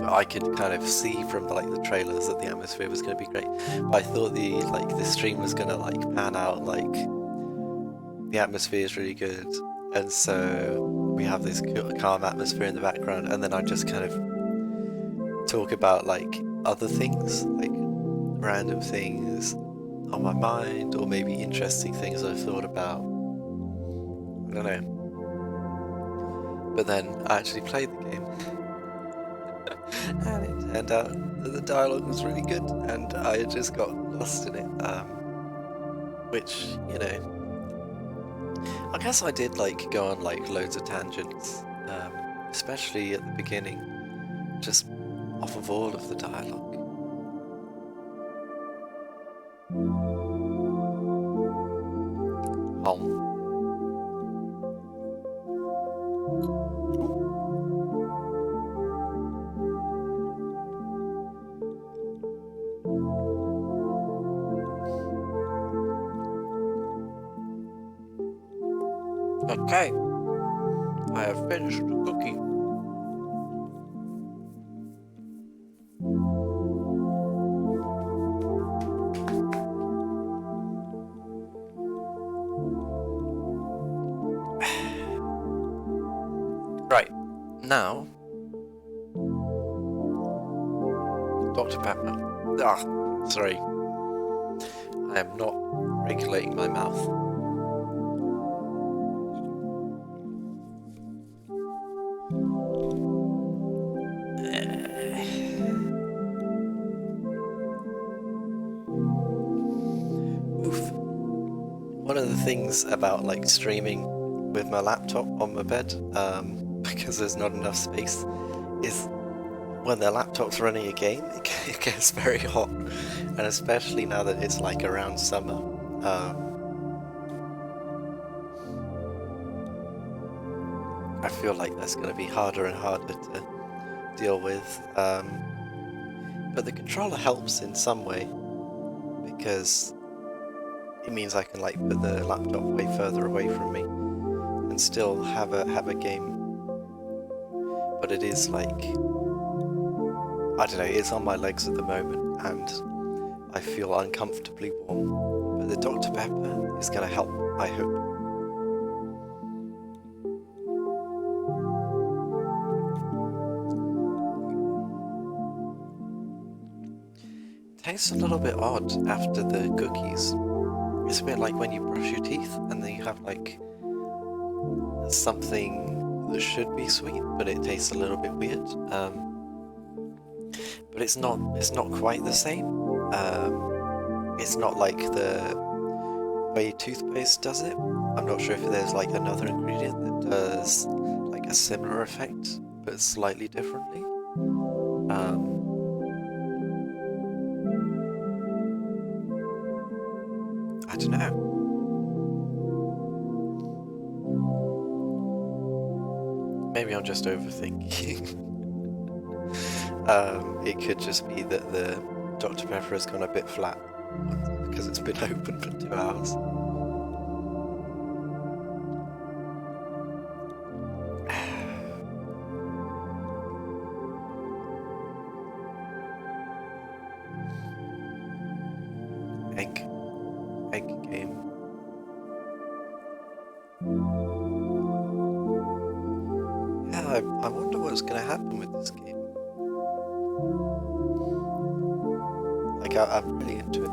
But I could kind of see from the trailers that the atmosphere was going to be great. But I thought the stream was going to like pan out, like the atmosphere is really good, and so we have this calm atmosphere in the background, and then I just kind of talk about like other things, like random things on my mind, or maybe interesting things I've thought about. I don't know. But then I actually played the game, and it turned out that the dialogue was really good, and I just got lost in it. Which, you know, I guess I did like go on like loads of tangents, especially at the beginning, just off of all of the dialogue. Okay, I have finished the cookie. Right, now, Dr. Pepper. Sorry. I am not regulating my mouth. Oof. One of the things about like streaming with my laptop on my bed, because there's not enough space, is when the laptop's running a game, it gets very hot, and especially now that it's like around summer. I feel like that's going to be harder and harder to deal with, but the controller helps in some way, because it means I can like put the laptop way further away from me and still have a game. But it is like, I don't know, it's on my legs at the moment and I feel uncomfortably warm. But the Dr. Pepper is going to help, I hope. It tastes a little bit odd after the cookies. It's a bit like when you brush your teeth and then you have like something that should be sweet, but it tastes a little bit weird. But it's not quite the same. It's not like the way toothpaste does it. I'm not sure if there's like another ingredient that does like a similar effect, but slightly differently. I don't know. Maybe I'm just overthinking. It could just be that the Dr. Pepper has gone a bit flat because it's been open for 2 hours. egg game. Yeah, I wonder what's gonna happen with this game. Like, I'm really into it.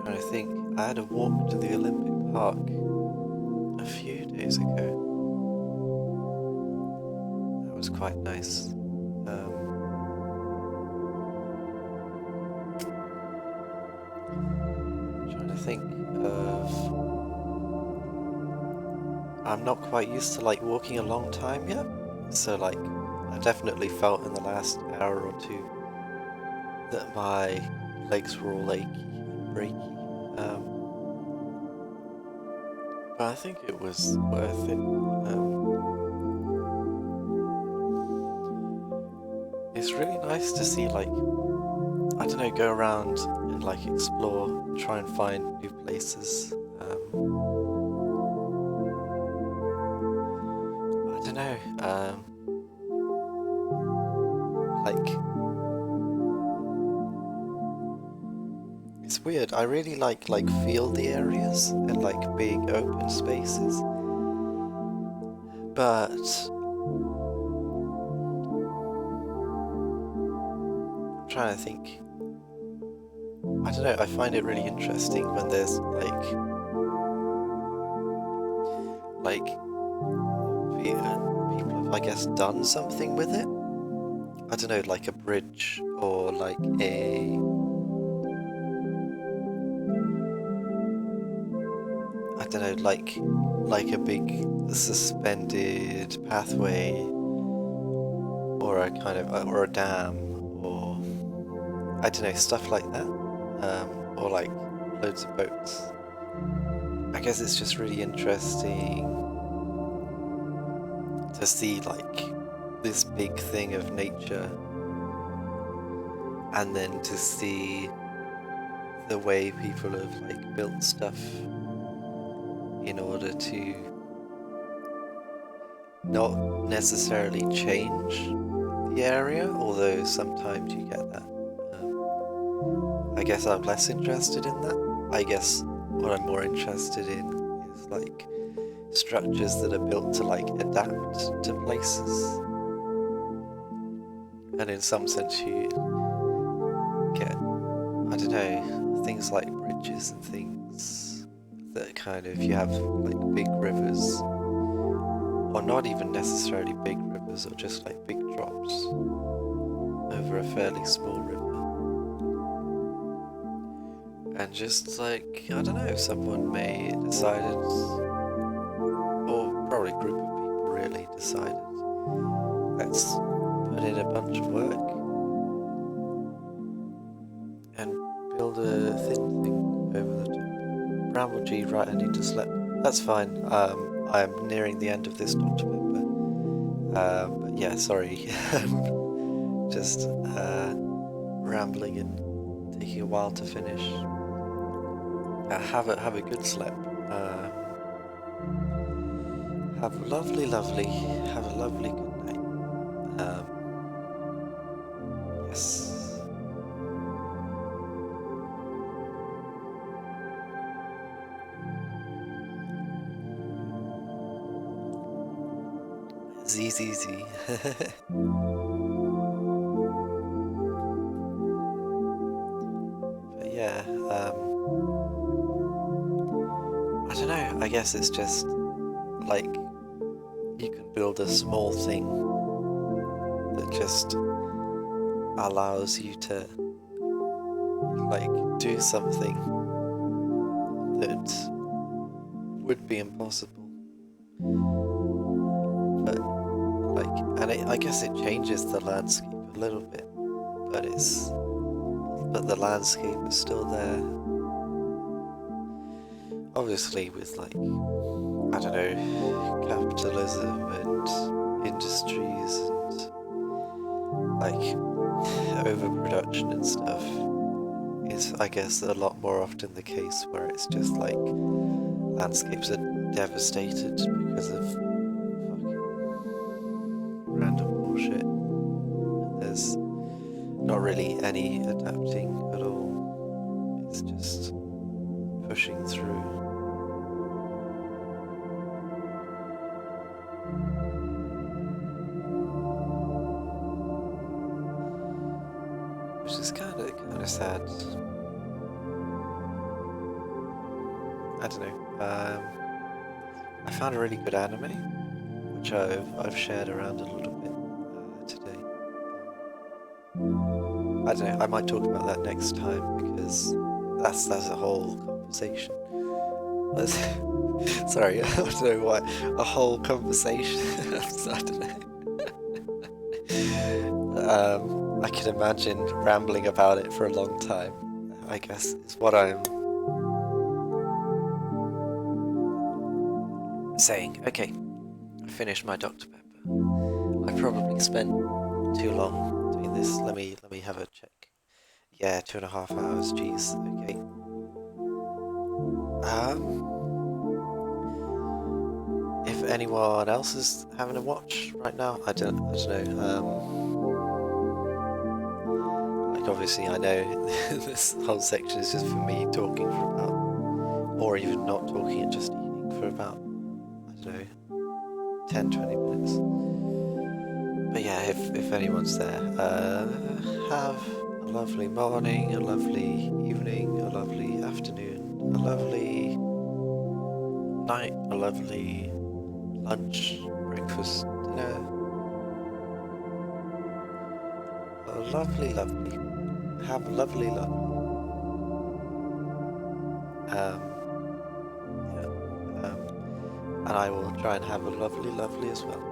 Trying to think, I had a walk to the Olympic Park a few days ago. That was quite nice. Trying to think of... I'm not quite used to like walking a long time yet, so like I definitely felt in the last hour or two that my legs were all achy and breaky. But I think it was worth it. It's really nice to see, like, I don't know, go around and like explore and try and find new places. I don't know, like, it's weird. I really like field areas and like big open spaces, but I'm trying to think. I don't know, I find it really interesting when there's people have, I guess, done something with it. I don't know, like a bridge or like I don't know, like a big suspended pathway or a kind of or a dam or I don't know, stuff like that. Or like loads of boats. I guess it's just really interesting to see like this big thing of nature and then to see the way people have like built stuff in order to not necessarily change the area, although sometimes you get that. I guess I'm less interested in that. I guess what I'm more interested in is like structures that are built to like adapt to places. And in some sense you get, I don't know, things like bridges and things that kind of, you have like big rivers, or not even necessarily big rivers, or just like big drops over a fairly small river. And just like, I don't know, someone may decided, or probably a group of people really decided, let's put in a bunch of work and build a thin thing over the top. Bramble G, right, I need to sleep. That's fine. I'm nearing the end of this document, but yeah, sorry. Just rambling and taking a while to finish. Have a good sleep. Have a lovely good night. Yes. Z. But yeah, I don't know, I guess it's just like you can build a small thing that just allows you to like do something that would be impossible, but like, and I guess it changes the landscape a little bit, but the landscape is still there. Obviously, with like, I don't know, capitalism and industries and like overproduction and stuff is, I guess, a lot more often the case where it's just like landscapes are devastated because of fucking random bullshit. There's not really any adapting at all. It's just pushing through. Which is kind of sad. I don't know. I found a really good anime, which I've shared around a little bit today. I don't know. I might talk about that next time because that's a whole conversation. Sorry, I don't know why. A whole conversation. I don't know. I can imagine rambling about it for a long time, I guess, is what I'm saying. Okay, I finished my Dr. Pepper. I probably spent too long doing this. Let me have a check. Yeah, 2.5 hours, jeez. Okay. If anyone else is having a watch right now, I don't know. Like obviously I know this whole section is just for me talking for about, or even not talking and just eating for about, I don't know, 10-20 minutes. But yeah, if anyone's there, have a lovely morning, a lovely evening, a lovely afternoon, a lovely night, a lovely lunch, breakfast, dinner, a lovely, lovely. Have a lovely, lovely. Yeah. And I will try and have a lovely, lovely as well.